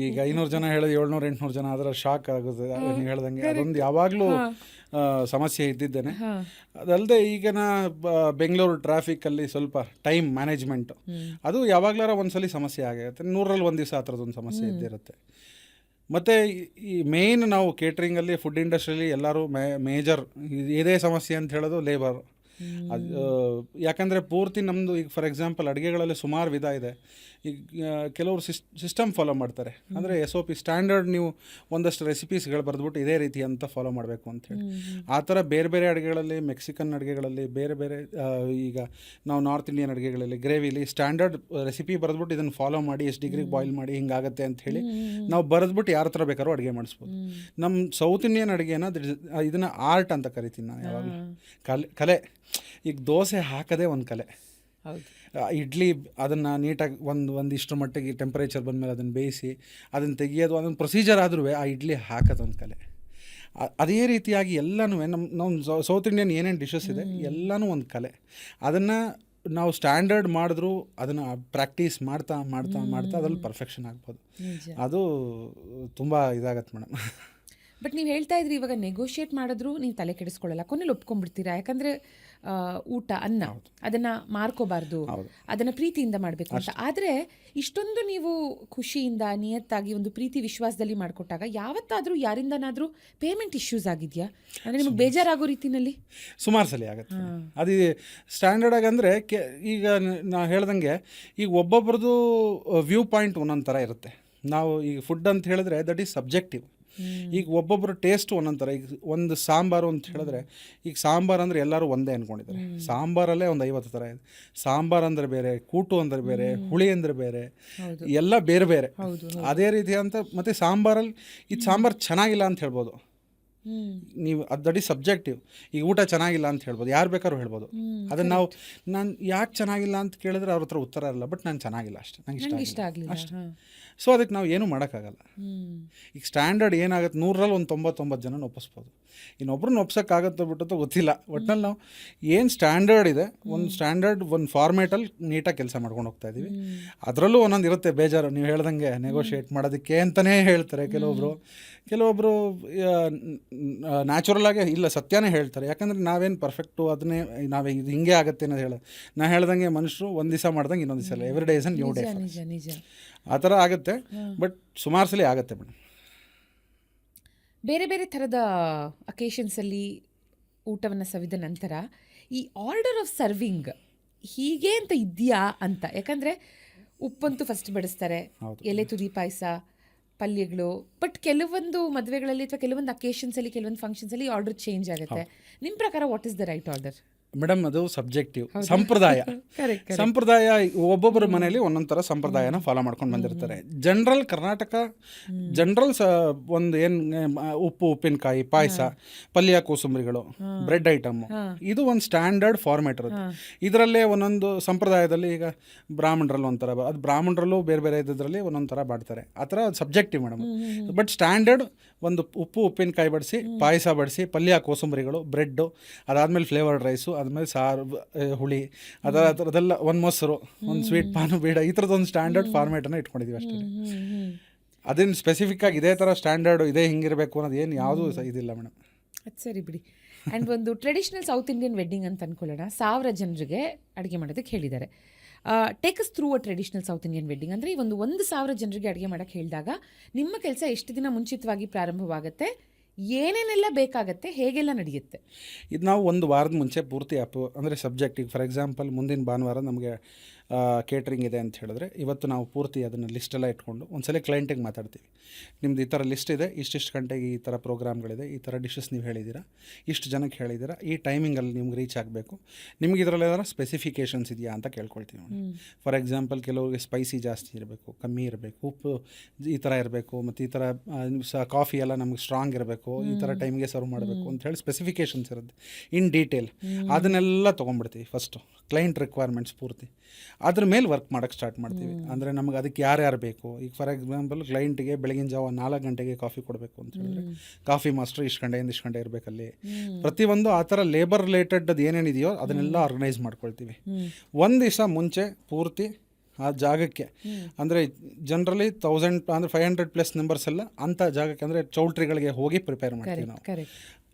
ಈಗ 500 ಜನ ಹೇಳೋದು 700-800 ಜನ ಅದರ ಶಾಕ್ ಆಗುತ್ತೆ. ನೀವು ಹೇಳ್ದಂಗೆ ಅದೊಂದು ಯಾವಾಗಲೂ ಸಮಸ್ಯೆ ಇದ್ದಿದ್ದೇನೆ. ಅದಲ್ಲದೆ ಈಗಿನ ಬೆಂಗಳೂರು ಟ್ರಾಫಿಕಲ್ಲಿ ಸ್ವಲ್ಪ ಟೈಮ್ ಮ್ಯಾನೇಜ್ಮೆಂಟು ಅದು ಯಾವಾಗಲಾರ ಒಂದ್ಸಲಿ ಸಮಸ್ಯೆ ಆಗಿರುತ್ತೆ. 100ರಲ್ಲಿ 1 ದಿವಸ ಆ ಥರದ್ದೊಂದು ಸಮಸ್ಯೆ ಇದ್ದಿರುತ್ತೆ. ಮತ್ತು ಈ ಮೇಯ್ನ್ ನಾವು ಕೇಟ್ರಿಂಗಲ್ಲಿ, ಫುಡ್ ಇಂಡಸ್ಟ್ರಿಯಲ್ಲಿ ಎಲ್ಲರೂ ಮೇಜರ್ ಇದೇ ಸಮಸ್ಯೆ ಅಂತ ಹೇಳೋದು ಲೇಬರ್. ಅದು ಯಾಕಂದರೆ ಪೂರ್ತಿ ನಮ್ಮದು ಈಗ ಫಾರ್ ಎಕ್ಸಾಂಪಲ್ ಅಡುಗೆಗಳಲ್ಲಿ ಸುಮಾರು ವಿಧ ಇದೆ. ಈಗ ಕೆಲವರು ಸಿಸ್ಟಮ್ ಫಾಲೋ ಮಾಡ್ತಾರೆ, ಅಂದರೆ SOP ಸ್ಟ್ಯಾಂಡರ್ಡ್, ನೀವು ಒಂದಷ್ಟು ರೆಸಿಪೀಸ್ಗಳು ಬರೆದ್ಬಿಟ್ಟು ಇದೇ ರೀತಿ ಅಂತ ಫಾಲೋ ಮಾಡಬೇಕು ಅಂಥೇಳಿ. ಆ ಥರ ಬೇರೆ ಬೇರೆ ಅಡುಗೆಗಳಲ್ಲಿ, ಮೆಕ್ಸಿಕನ್ ಅಡುಗೆಗಳಲ್ಲಿ, ಬೇರೆ ಬೇರೆ ಈಗ ನಾವು ನಾರ್ತ್ ಇಂಡಿಯನ್ ಅಡುಗೆಗಳಲ್ಲಿ ಗ್ರೇವಿಲಿ ಸ್ಟ್ಯಾಂಡರ್ಡ್ ರೆಸಿಪಿ ಬರೆದ್ಬಿಟ್ಟು ಇದನ್ನು ಫಾಲೋ ಮಾಡಿ ಎಷ್ಟು ಡಿಗ್ರಿಗೆ ಬಾಯ್ಲ್ ಮಾಡಿ ಹಿಂಗಾಗತ್ತೆ ಅಂಥೇಳಿ ನಾವು ಬರೆದ್ಬಿಟ್ಟು ಯಾರ ಥರ ಬೇಕಾದ್ರೂ ಅಡುಗೆ ಮಾಡಿಸ್ಬೋದು. ನಮ್ಮ ಸೌತ್ ಇಂಡಿಯನ್ ಅಡುಗೆನ ಇದನ್ನು ಆರ್ಟ್ ಅಂತ ಕರಿತೀನಿ ನಾನು ಯಾವಾಗಲೂ, ಕಲೆ. ಈಗ ದೋಸೆ ಹಾಕೋದೇ ಒಂದು ಕಲೆ. ಇಡ್ಲಿ ಅದನ್ನು ನೀಟಾಗಿ ಒಂದಿಷ್ಟು ಮಟ್ಟಿಗೆ ಟೆಂಪರೇಚರ್ ಬಂದಮೇಲೆ ಅದನ್ನು ಬೇಯಿಸಿ ಅದನ್ನು ತೆಗಿಯೋದು ಅದೊಂದು ಪ್ರೊಸೀಜರ್ ಆದ್ರೂ ಆ ಇಡ್ಲಿ ಹಾಕೋದೊಂದು ಕಲೆ. ಅದೇ ರೀತಿಯಾಗಿ ಎಲ್ಲನೂ ನಮ್ಮ ಸೌತ್ ಇಂಡಿಯನ್ ಏನೇನು ಡಿಶಸ್ ಇದೆ ಎಲ್ಲನೂ ಒಂದು ಕಲೆ. ಅದನ್ನು ನಾವು ಸ್ಟ್ಯಾಂಡರ್ಡ್ ಮಾಡಿದ್ರು ಅದನ್ನು ಪ್ರಾಕ್ಟೀಸ್ ಮಾಡ್ತಾ ಮಾಡ್ತಾ ಮಾಡ್ತಾ ಅದ್ರಲ್ಲಿ ಪರ್ಫೆಕ್ಷನ್ ಆಗ್ಬೋದು. ಅದು ತುಂಬ ಇದಾಗತ್ತೆ ಮೇಡಮ್. ಬಟ್ ನೀವು ಹೇಳ್ತಾ ಇದ್ರಿ ಇವಾಗ ನೆಗೋಷಿಯೇಟ್ ಮಾಡಿದ್ರು ನೀವು ತಲೆ ಕೆಡಿಸ್ಕೊಳ್ಳಲ್ಲ, ಕೊನೆಯಲ್ಲಿ ಒಪ್ಕೊಂಡ್ಬಿಡ್ತೀರಾ. ಯಾಕಂದರೆ ಊಟ ಅನ್ನ ಅದನ್ನು ಮಾರ್ಕೋಬಾರ್ದು, ಅದನ್ನು ಪ್ರೀತಿಯಿಂದ ಮಾಡಬೇಕು ಅಂತ. ಆದರೆ ಇಷ್ಟೊಂದು ನೀವು ಖುಷಿಯಿಂದ ನಿಯತ್ತಾಗಿ ಒಂದು ಪ್ರೀತಿ ವಿಶ್ವಾಸದಲ್ಲಿ ಮಾಡಿಕೊಟ್ಟಾಗ ಯಾವತ್ತಾದರೂ ಯಾರಿಂದನಾದರೂ ಪೇಮೆಂಟ್ ಇಶ್ಯೂಸ್ ಆಗಿದೆಯಾ? ಅಂದರೆ ನಿಮಗೆ ಬೇಜಾರಾಗೋ ರೀತಿಯಲ್ಲಿ? ಸುಮಾರು ಸಲ ಆಗುತ್ತೆ ಅದು. ಸ್ಟ್ಯಾಂಡರ್ಡ್ ಆಗಿ ಅಂದರೆ ಈಗ ನಾ ಹೇಳ್ದಂಗೆ ಈಗ ಒಬ್ಬೊಬ್ರದ್ದು ವ್ಯೂ ಪಾಯಿಂಟ್ ಒಂದೊಂದು ಥರ ಇರುತ್ತೆ. ನಾವು ಈಗ ಫುಡ್ ಅಂತ ಹೇಳಿದ್ರೆ ದಟ್ ಈಸ್ ಸಬ್ಜೆಕ್ಟಿವ್. ಈಗ ಒಬ್ಬೊಬ್ಬರು ಟೇಸ್ಟ್ ಒಂದೊಂದು ಥರ. ಈಗ ಒಂದು ಸಾಂಬಾರು ಅಂತ ಹೇಳಿದ್ರೆ, ಈಗ ಸಾಂಬಾರು ಅಂದರೆ ಎಲ್ಲರೂ ಒಂದೇ ಅಂದ್ಕೊಂಡಿದ್ದಾರೆ. ಸಾಂಬಾರಲ್ಲೇ ಒಂದು 50 ಥರ ಇದೆ. ಸಾಂಬಾರು ಅಂದರೆ ಬೇರೆ, ಕೂಟು ಅಂದರೆ ಬೇರೆ, ಹುಳಿ ಅಂದರೆ ಬೇರೆ, ಎಲ್ಲ ಬೇರೆ ಬೇರೆ. ಅದೇ ರೀತಿ ಅಂತ ಮತ್ತು ಸಾಂಬಾರಲ್ಲಿ ಇದು ಸಾಂಬಾರು ಚೆನ್ನಾಗಿಲ್ಲ ಅಂತ ಹೇಳ್ಬೋದು ನೀವು, ಅದು ದಟ್ ಈಸ್ ಸಬ್ಜೆಕ್ಟಿವ್. ಈಗ ಊಟ ಚೆನ್ನಾಗಿಲ್ಲ ಅಂತ ಹೇಳ್ಬೋದು, ಯಾರು ಬೇಕಾದ್ರೂ ಹೇಳ್ಬೋದು. ಅದನ್ನು ನಾವು ನಾನು ಯಾಕೆ ಚೆನ್ನಾಗಿಲ್ಲ ಅಂತ ಕೇಳಿದ್ರೆ ಅವ್ರ ಹತ್ರ ಉತ್ತರ ಇರಲ್ಲ. ಬಟ್ ನಾನು ಚೆನ್ನಾಗಿಲ್ಲ ಅಷ್ಟೇ, ನಂಗೆ ಇಷ್ಟ ಆಗಲಿಲ್ಲ ಅಷ್ಟೇ. ಸೊ ಅದಕ್ಕೆ ನಾವು ಏನೂ ಮಾಡೋಕ್ಕಾಗಲ್ಲ. ಈಗ ಸ್ಟ್ಯಾಂಡರ್ಡ್ ಏನಾಗುತ್ತೆ, 100ರಲ್ಲಿ ಒಂದು 99 ಜನ ಒಪ್ಪಿಸ್ಬೋದು. ಇನ್ನೊಬ್ರನ್ನ ಒಪ್ಸೋಕ್ಕಾಗತ್ತೋ ಬಿಟ್ಟೋ ಗೊತ್ತಿಲ್ಲ. ಒಟ್ಟಿನಲ್ಲಿ ನಾವು ಏನು ಸ್ಟ್ಯಾಂಡರ್ಡ್ ಇದೆ, ಒಂದು ಸ್ಟ್ಯಾಂಡರ್ಡ್ ಒಂದು ಫಾರ್ಮೇಟಲ್ಲಿ ನೀಟಾಗಿ ಕೆಲಸ ಮಾಡ್ಕೊಂಡು ಹೋಗ್ತಾ ಇದ್ದೀವಿ. ಅದರಲ್ಲೂ ಒಂದೊಂದು ಇರುತ್ತೆ ಬೇಜಾರು. ನೀವು ಹೇಳ್ದಂಗೆ ನೆಗೋಷಿಯೇಟ್ ಮಾಡೋದಕ್ಕೆ ಅಂತಲೇ ಹೇಳ್ತಾರೆ ಕೆಲವೊಬ್ಬರು ನ್ಯಾಚುರಲ್ ಆಗಿ ಇಲ್ಲ ಸತ್ಯನೇ ಹೇಳ್ತಾರೆ. ಯಾಕಂದರೆ ನಾವೇನು ಪರ್ಫೆಕ್ಟು, ಅದನ್ನೇ ನಾವೇ ಇದು ಹಿಂಗೆ ಆಗುತ್ತೆ ಅನ್ನೋದು ಹೇಳೋದು. ನಾ ಹೇಳ್ದಂಗೆ ಮನುಷ್ಯರು ಒಂದು ದಿವಸ ಮಾಡ್ದಂಗೆ ಇನ್ನೊಂದು ದಿವಸ ಇಲ್ಲ. Every day is a new day. ಆ ಥರ ಆಗುತ್ತೆ. ಬಟ್ ಸುಮಾರು ಸಲ ಆಗುತ್ತೆ ಮೇಡಮ್. ಬೇರೆ ಬೇರೆ ಥರದ ಅಕೇಶನ್ಸಲ್ಲಿ ಊಟವನ್ನು ಸವಿದ ನಂತರ ಈ ಆರ್ಡರ್ ಆಫ್ ಸರ್ವಿಂಗ್ ಹೀಗೆ ಅಂತ ಇದೆಯಾ ಅಂತ. ಯಾಕಂದರೆ ಉಪ್ಪಂತೂ ಫಸ್ಟ್ ಬಡಿಸ್ತಾರೆ, ಎಲೆ ತುದಿ ಪಾಯಸ, ಪಲ್ಯಗಳು. ಬಟ್ ಕೆಲವೊಂದು ಮದುವೆಗಳಲ್ಲಿ ಅಥವಾ ಕೆಲವೊಂದು ಅಕೇಶನ್ಸಲ್ಲಿ, ಕೆಲವೊಂದು ಫಂಕ್ಷನ್ಸಲ್ಲಿ ಆರ್ಡರ್ ಚೇಂಜ್ ಆಗುತ್ತೆ. ನಿಮ್ಮ ಪ್ರಕಾರ what is the right order? Madam ಅದು ಸಬ್ಜೆಕ್ಟಿವ್. ಸಂಪ್ರದಾಯ ಒಬ್ಬೊಬ್ಬರ ಮನೆಯಲ್ಲಿ ಒಂದೊಂದು ಥರ ಸಂಪ್ರದಾಯನ ಫಾಲೋ ಮಾಡ್ಕೊಂಡು ಬಂದಿರ್ತಾರೆ. ಜನರಲ್ ಕರ್ನಾಟಕ ಜನರಲ್ ಒಂದು ಏನು ಉಪ್ಪು, ಉಪ್ಪಿನಕಾಯಿ, ಪಾಯಸ, ಪಲ್ಯ, ಕೋಸಂಬರಿಗಳು, ಬ್ರೆಡ್ ಐಟಮ್, ಇದು ಒಂದು ಸ್ಟ್ಯಾಂಡರ್ಡ್ ಫಾರ್ಮೇಟ್ ಇರುತ್ತೆ. ಇದರಲ್ಲೇ ಒಂದೊಂದು ಸಂಪ್ರದಾಯದಲ್ಲಿ ಈಗ ಬ್ರಾಹ್ಮಣರಲ್ಲಿ ಒಂಥರ, ಅದು ಬ್ರಾಹ್ಮಣರಲ್ಲೂ ಬೇರೆ ಬೇರೆ ಇದರಲ್ಲಿ ಒಂದೊಂದು ಥರ ಮಾಡ್ತಾರೆ. ಆ ಥರ ಸಬ್ಜೆಕ್ಟಿವ್ ಮೇಡಮ್. ಬಟ್ ಸ್ಟ್ಯಾಂಡರ್ಡ್ ಒಂದು ಉಪ್ಪು, ಉಪ್ಪಿನಕಾಯಿ ಬಡಿಸಿ, ಪಾಯಸ ಬಡಿಸಿ, ಪಲ್ಯ, ಕೋಸಂಬರಿಗಳು, ಬ್ರೆಡ್ಡು, ಅದಾದಮೇಲೆ ಫ್ಲೇವರ್ಡ್ ರೈಸು, ಆದಮೇಲೆ ಸಾರು, ಹುಳಿ, ಅದೆಲ್ಲ, ಒಂದು ಮೊಸರು, ಒಂದು ಸ್ವೀಟ್ ಪಾನು ಬೀಡ, ಈ ಥರದ್ದೊಂದು ಸ್ಟ್ಯಾಂಡರ್ಡ್ ಫಾರ್ಮೇಟನ್ನು ಇಟ್ಕೊಂಡಿದ್ದೀವಿ ಅಷ್ಟೇ. ಅದೇನು ಸ್ಪೆಸಿಫಿಕ್ ಆಗಿ ಇದೇ ಥರ ಸ್ಟ್ಯಾಂಡರ್ಡು ಇದೇ ಹಿಂಗಿರಬೇಕು ಅನ್ನೋದು ಏನು ಯಾವುದೂ ಇದಿಲ್ಲ ಮೇಡಮ್. ಅದು ಸರಿ ಬಿಡಿ. ಆ್ಯಂಡ್ ಒಂದು ಟ್ರೆಡಿಷ್ನಲ್ ಸೌತ್ ಇಂಡಿಯನ್ ವೆಡ್ಡಿಂಗ್ ಅಂತ ಅಂದ್ಕೊಳ್ಳೋಣ, 1000 ಜನರಿಗೆ ಅಡುಗೆ ಮಾಡೋದಕ್ಕೆ ಹೇಳಿದ್ದಾರೆ. Take us through a traditional south Indian wedding. ಅಂದರೆ ಒಂದು 1000 ಜನರಿಗೆ ಅಡುಗೆ ಮಾಡೋಕ್ಕೆ ಹೇಳಿದಾಗ ನಿಮ್ಮ ಕೆಲಸ ಎಷ್ಟು ದಿನ ಮುಂಚಿತವಾಗಿ ಪ್ರಾರಂಭವಾಗುತ್ತೆ, ಏನೇನೆಲ್ಲ ಬೇಕಾಗತ್ತೆ, ಹೇಗೆಲ್ಲ ನಡೆಯುತ್ತೆ? ಇದು ನಾವು ಒಂದು ವಾರದ ಮುಂಚೆ ಪೂರ್ತಿ ಅಂದರೆ ಸಬ್ಜೆಕ್ಟಿಗೆ, ಫಾರ್ ಎಕ್ಸಾಂಪಲ್ ಮುಂದಿನ ಭಾನುವಾರ ನಮಗೆ ಕೇಟ್ರಿಂಗ್ ಇದೆ ಅಂತ ಹೇಳಿದ್ರೆ, ಇವತ್ತು ನಾವು ಪೂರ್ತಿ ಅದನ್ನು ಲಿಸ್ಟೆಲ್ಲ ಇಟ್ಕೊಂಡು ಒಂದ್ಸಲ ಕ್ಲೈಂಟಿಗೆ ಮಾತಾಡ್ತೀವಿ. ನಿಮ್ದು ಈ ಥರ ಲಿಸ್ಟ್ ಇದೆ, ಇಷ್ಟಿಷ್ಟು ಗಂಟೆಗೆ ಈ ಥರ ಪ್ರೋಗ್ರಾಮ್ಗಳಿದೆ, ಈ ಥರ ಡಿಶಸ್ ನೀವು ಹೇಳಿದ್ದೀರಾ, ಇಷ್ಟು ಜನಕ್ಕೆ ಹೇಳಿದ್ದೀರಾ, ಈ ಟೈಮಿಂಗಲ್ಲಿ ನಿಮ್ಗೆ ರೀಚ್ ಆಗಬೇಕು, ನಿಮ್ಗೆ ಇದರಲ್ಲಿ ಏನಾದ್ರು ಸ್ಪೆಸಿಫಿಕೇಷನ್ಸ್ ಇದೆಯಾ ಅಂತ ಕೇಳ್ಕೊಳ್ತೀವಿ. ಫಾರ್ ಎಕ್ಸಾಂಪಲ್ ಕೆಲವ್ರಿಗೆ ಸ್ಪೈಸಿ ಜಾಸ್ತಿ ಇರಬೇಕು, ಕಮ್ಮಿ ಇರಬೇಕು, ಉಪ್ಪು ಈ ಥರ ಇರಬೇಕು, ಮತ್ತು ಈ ಥರ ಕಾಫಿ ಎಲ್ಲ ನಮ್ಗೆ ಸ್ಟ್ರಾಂಗ್ ಇರಬೇಕು, ಈ ಥರ ಟೈಮ್ಗೆ ಸರ್ವ್ ಮಾಡಬೇಕು ಅಂತ ಹೇಳಿ ಸ್ಪೆಸಿಫಿಕೇಷನ್ಸ್ ಇರುತ್ತೆ ಇನ್ ಡೀಟೇಲ್. ಅದನ್ನೆಲ್ಲ ತೊಗೊಂಡ್ಬಿಡ್ತೀವಿ ಫಸ್ಟು, ಕ್ಲೈಂಟ್ ರಿಕ್ವೈರ್ಮೆಂಟ್ಸ್ ಪೂರ್ತಿ. ಅದ್ರ ಮೇಲೆ ವರ್ಕ್ ಮಾಡೋಕ್ಕೆ ಸ್ಟಾರ್ಟ್ ಮಾಡ್ತೀವಿ. ಅಂದರೆ ನಮಗೆ ಅದಕ್ಕೆ ಯಾರ್ಯಾರು ಬೇಕು. ಈಗ ಫಾರ್ ಎಕ್ಸಾಂಪಲ್ ಕ್ಲೈಂಟಿಗೆ ಬೆಳಗಿನ ಜಾವ 4 ಗಂಟೆಗೆ ಕಾಫಿ ಕೊಡಬೇಕು ಅಂತ ಹೇಳಿದ್ರೆ, ಕಾಫಿ ಮಾಸ್ಟ್ರು ಇಷ್ಟು ಗಂಟೆಯಿಂದ ಇಷ್ಟು ಗಂಟೆ ಇರಬೇಕಲ್ಲಿ. ಪ್ರತಿಯೊಂದು ಆ ಥರ ಲೇಬರ್ ರಿಲೇಟೆಡ್ ಅದು ಏನೇನಿದೆಯೋ ಅದನ್ನೆಲ್ಲ ಆರ್ಗನೈಸ್ ಮಾಡ್ಕೊಳ್ತೀವಿ. ಒಂದು ದಿವಸ ಮುಂಚೆ ಪೂರ್ತಿ ಆ ಜಾಗಕ್ಕೆ, ಅಂದರೆ ಜನರಲಿ 1000 ಅಂದರೆ 500+ ಮೆಂಬರ್ಸ್ ಎಲ್ಲ ಅಂಥ ಜಾಗಕ್ಕೆ, ಅಂದರೆ ಚೌಲ್ಟ್ರಿಗಳಿಗೆ ಹೋಗಿ ಪ್ರಿಪೇರ್ ಮಾಡ್ತೀವಿ ನಾವು.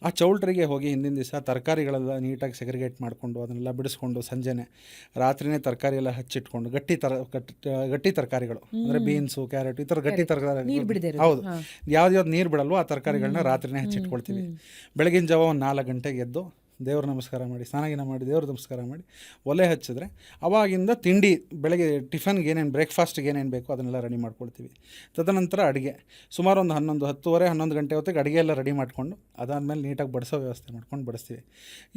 ಆ ಚೌಲ್ಟ್ರಿಗೆ ಹೋಗಿ ಹಿಂದಿನ ದಿವಸ ತರಕಾರಿಗಳೆಲ್ಲ ನೀಟಾಗಿ ಸೆಗ್ರಿಗೇಟ್ ಮಾಡಿಕೊಂಡು ಅದನ್ನೆಲ್ಲ ಬಿಡಿಸ್ಕೊಂಡು, ಸಂಜೆನೆ ರಾತ್ರಿನೇ ತರಕಾರಿ ಎಲ್ಲ ಹಚ್ಚಿಟ್ಕೊಂಡು, ಗಟ್ಟಿ ತರಕಾರಿಗಳು ಅಂದರೆ ಬೀನ್ಸು, ಕ್ಯಾರೆಟ್, ಈ ಥರ ಗಟ್ಟಿ ತರಕಾರಿ, ಹೌದು, ಯಾವ್ದು ನೀರು ಬಿಡಲ್ವೋ ಆ ತರಕಾರಿಗಳನ್ನ ರಾತ್ರಿನೇ ಹಚ್ಚಿಟ್ಕೊಳ್ತೀವಿ. ಬೆಳಗಿನ ಜಾವ ಒಂದು 4 ಗಂಟೆಗೆ ಎದ್ದು ದೇವ್ರ ನಮಸ್ಕಾರ ಮಾಡಿ, ಸ್ನಾನಗಿನ ಮಾಡಿ, ದೇವ್ರ ನಮಸ್ಕಾರ ಮಾಡಿ ಒಲೆ ಹಚ್ಚಿದ್ರೆ ಅವಾಗಿಂದ ತಿಂಡಿ, ಬೆಳಗ್ಗೆ ಟಿಫನ್ಗೆ ಏನೇನು, ಬ್ರೇಕ್ಫಾಸ್ಟ್ಗೆ ಏನೇನು ಬೇಕೋ ಅದನ್ನೆಲ್ಲ ರೆಡಿ ಮಾಡ್ಕೊಳ್ತೀವಿ. ತದನಂತರ ಅಡುಗೆ ಸುಮಾರು ಒಂದು 10:30 ಗಂಟೆ ಹೊತ್ತಿಗೆ ಅಡುಗೆ ಎಲ್ಲ ರೆಡಿ ಮಾಡಿಕೊಂಡು, ಅದಾದಮೇಲೆ ನೀಟಾಗಿ ಬಡಿಸೋ ವ್ಯವಸ್ಥೆ ಮಾಡ್ಕೊಂಡು ಬಡಿಸ್ತೀವಿ.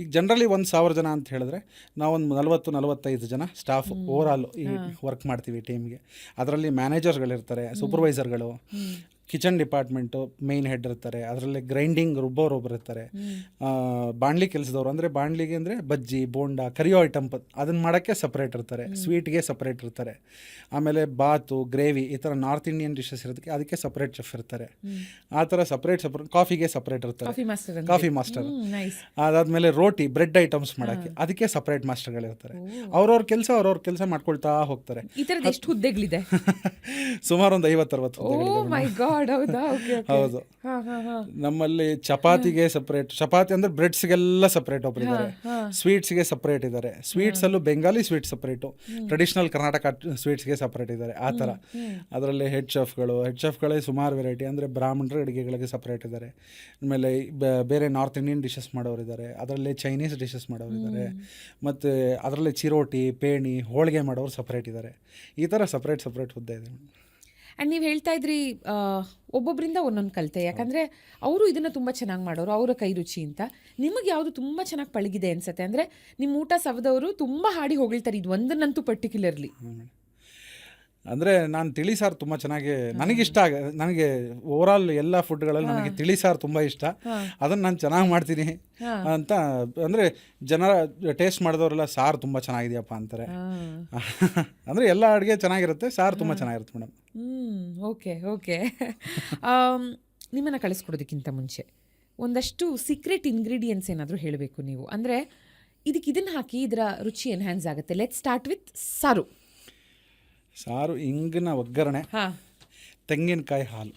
ಈಗ ಜನರಲಿ 1000 ಜನ ಅಂತ ಹೇಳಿದ್ರೆ ನಾವೊಂದು 40-45 ಜನ ಸ್ಟಾಫ್ ಓವರಾಲು ಈ ವರ್ಕ್ ಮಾಡ್ತೀವಿ ಟೀಮ್ಗೆ. ಅದರಲ್ಲಿ ಮ್ಯಾನೇಜರ್ಸ್ಗಳಿರ್ತಾರೆ, ಸೂಪರ್ವೈಸರ್ಗಳು, ಕಿಚನ್ ಡಿಪಾರ್ಟ್ಮೆಂಟು ಮೇಯ್ನ್ ಹೆಡ್ ಇರ್ತಾರೆ, ಅದರಲ್ಲಿ ಗ್ರೈಂಡಿಂಗ್ ರುಬ್ಬೋರು ಒಬ್ರು ಇರ್ತಾರೆ, ಬಾಣಲಿ ಕೆಲಸದವ್ರು ಅಂದರೆ ಬಾಣಲಿಗೆ ಅಂದರೆ ಬಜ್ಜಿ ಬೋಂಡ ಕರಿಯೋ ಐಟಮ್ ಅದನ್ನು ಮಾಡೋಕ್ಕೆ ಸಪ್ರೇಟ್ ಇರ್ತಾರೆ, ಸ್ವೀಟ್ಗೆ ಸಪ್ರೇಟ್ ಇರ್ತಾರೆ, ಆಮೇಲೆ ಬಾತು ಗ್ರೇವಿ ಈ ಥರ ನಾರ್ತ್ ಇಂಡಿಯನ್ ಡಿಶಸ್ ಇರೋದಕ್ಕೆ ಅದಕ್ಕೆ ಸಪ್ರೇಟ್ ಚೆಫ್ ಇರ್ತಾರೆ. ಆ ಥರ ಸಪ್ರೇಟ್ ಕಾಫಿಗೆ ಸಪ್ರೇಟ್ ಇರ್ತಾರೆ, ಕಾಫಿ ಮಾಸ್ಟರ್. ಅದಾದಮೇಲೆ ರೋಟಿ ಬ್ರೆಡ್ ಐಟಮ್ಸ್ ಮಾಡೋಕ್ಕೆ ಅದಕ್ಕೆ ಸಪ್ರೇಟ್ ಮಾಸ್ಟರ್ಗಳಿರ್ತಾರೆ. ಅವ್ರವ್ರ ಕೆಲಸ ಮಾಡ್ಕೊಳ್ತಾ ಹೋಗ್ತಾರೆ. ಸುಮಾರು ಒಂದು 50-60. ಹೌದು. ನಮ್ಮಲ್ಲಿ ಚಪಾತಿಗೆ ಸಪ್ರೇಟ್, ಚಪಾತಿ ಅಂದ್ರೆ ಬ್ರೆಡ್ಸ್ಗೆಲ್ಲ ಸಪ್ರೇಟ್ ಒಬ್ಬರಿದ್ದಾರೆ, ಸ್ವೀಟ್ಸ್ಗೆ ಸಪ್ರೇಟ್ ಇದ್ದಾರೆ, ಸ್ವೀಟ್ಸ್ ಅಲ್ಲೂ Bengali sweet separate, traditional Karnataka ಸ್ವೀಟ್ಸ್ಗೆ ಸಪ್ರೇಟ್ ಇದ್ದಾರೆ. ಆ ಥರ ಅದರಲ್ಲಿ ಹೆಡ್ ಶೆಫ್ಗಳೇ ಸುಮಾರು ವೆರೈಟಿ, ಅಂದರೆ ಬ್ರಾಹ್ಮಣರ ಅಡುಗೆಗಳಿಗೆ ಸಪ್ರೇಟ್ ಇದ್ದಾರೆ. ಆಮೇಲೆ ಬೇರೆ ನಾರ್ತ್ ಇಂಡಿಯನ್ ಡಿಶಸ್ ಮಾಡೋರಿದ್ದಾರೆ, ಅದರಲ್ಲಿ ಚೈನೀಸ್ ಡಿಶಸ್ ಮಾಡೋರಿದ್ದಾರೆ, ಮತ್ತು ಅದರಲ್ಲಿ ಚಿರೋಟಿ ಪೇಣಿ ಹೋಳಿಗೆ ಮಾಡೋರು ಸಪ್ರೇಟ್ ಇದ್ದಾರೆ. ಈ ಥರ ಸಪ್ರೇಟ್ ಹುದ್ದೆ ಇದೆ. ಆ್ಯಂಡ್ ನೀವು ಹೇಳ್ತಾ ಇದ್ರಿ ಒಬ್ಬೊಬ್ಬರಿಂದ ಒಂದೊಂದು ಕಲಿತೆ, ಯಾಕಂದರೆ ಅವರು ಇದನ್ನು ತುಂಬ ಚೆನ್ನಾಗಿ ಮಾಡೋರು, ಅವರ ಕೈ ರುಚಿ ಅಂತ. ನಿಮಗೆ ಯಾವುದು ತುಂಬ ಚೆನ್ನಾಗಿ ಪಳಗಿದೆ ಅನ್ಸುತ್ತೆ? ಅಂದರೆ ನಿಮ್ಮ ಊಟ ಸವದವರು ತುಂಬ ಹಾಡಿ ಹೊಗಳ್ತಾರೆ, ಇದು ಒಂದನ್ನಂತೂ ಪರ್ಟಿಕ್ಯುಲರ್ಲಿ. ಅಂದರೆ ನಾನು ತಿಳಿ ಸಾರು ತುಂಬ ಚೆನ್ನಾಗಿ ನನಗಿಷ್ಟ ನನಗೆ ಓವರಾಲ್ ಎಲ್ಲ ಫುಡ್ಗಳಲ್ಲಿ ನನಗೆ ತಿಳಿ ಸಾರು ತುಂಬ ಇಷ್ಟ. ಅದನ್ನು ನಾನು ಚೆನ್ನಾಗಿ ಮಾಡ್ತೀನಿ ಅಂತ, ಅಂದರೆ ಜನರ ಟೇಸ್ಟ್ ಮಾಡಿದವರೆಲ್ಲ ಸಾರು ತುಂಬ ಚೆನ್ನಾಗಿದೆಯಪ್ಪ ಅಂತಾರೆ. ಅಂದರೆ ಎಲ್ಲ ಅಡುಗೆ ಚೆನ್ನಾಗಿರುತ್ತೆ, ಸಾರು ತುಂಬ ಚೆನ್ನಾಗಿರುತ್ತೆ ಮೇಡಮ್. ಓಕೆ. ನಿಮ್ಮನ್ನು ಕಳಿಸ್ಕೊಡೋದಕ್ಕಿಂತ ಮುಂಚೆ ಒಂದಷ್ಟು ಸೀಕ್ರೆಟ್ ಇಂಗ್ರೀಡಿಯೆಂಟ್ಸ್ ಏನಾದರೂ ಹೇಳಬೇಕು ನೀವು, ಅಂದರೆ ಇದನ್ನು ಹಾಕಿ ಇದರ ರುಚಿ ಎನ್ಹ್ಯಾನ್ಸ್ ಆಗುತ್ತೆ. ಲೆಟ್ಸ್ ಸ್ಟಾರ್ಟ್ ವಿತ್ ಸಾರು. ಇಂಗಿನ ಒಗ್ಗರಣೆ, ತೆಂಗಿನಕಾಯಿ ಹಾಲು.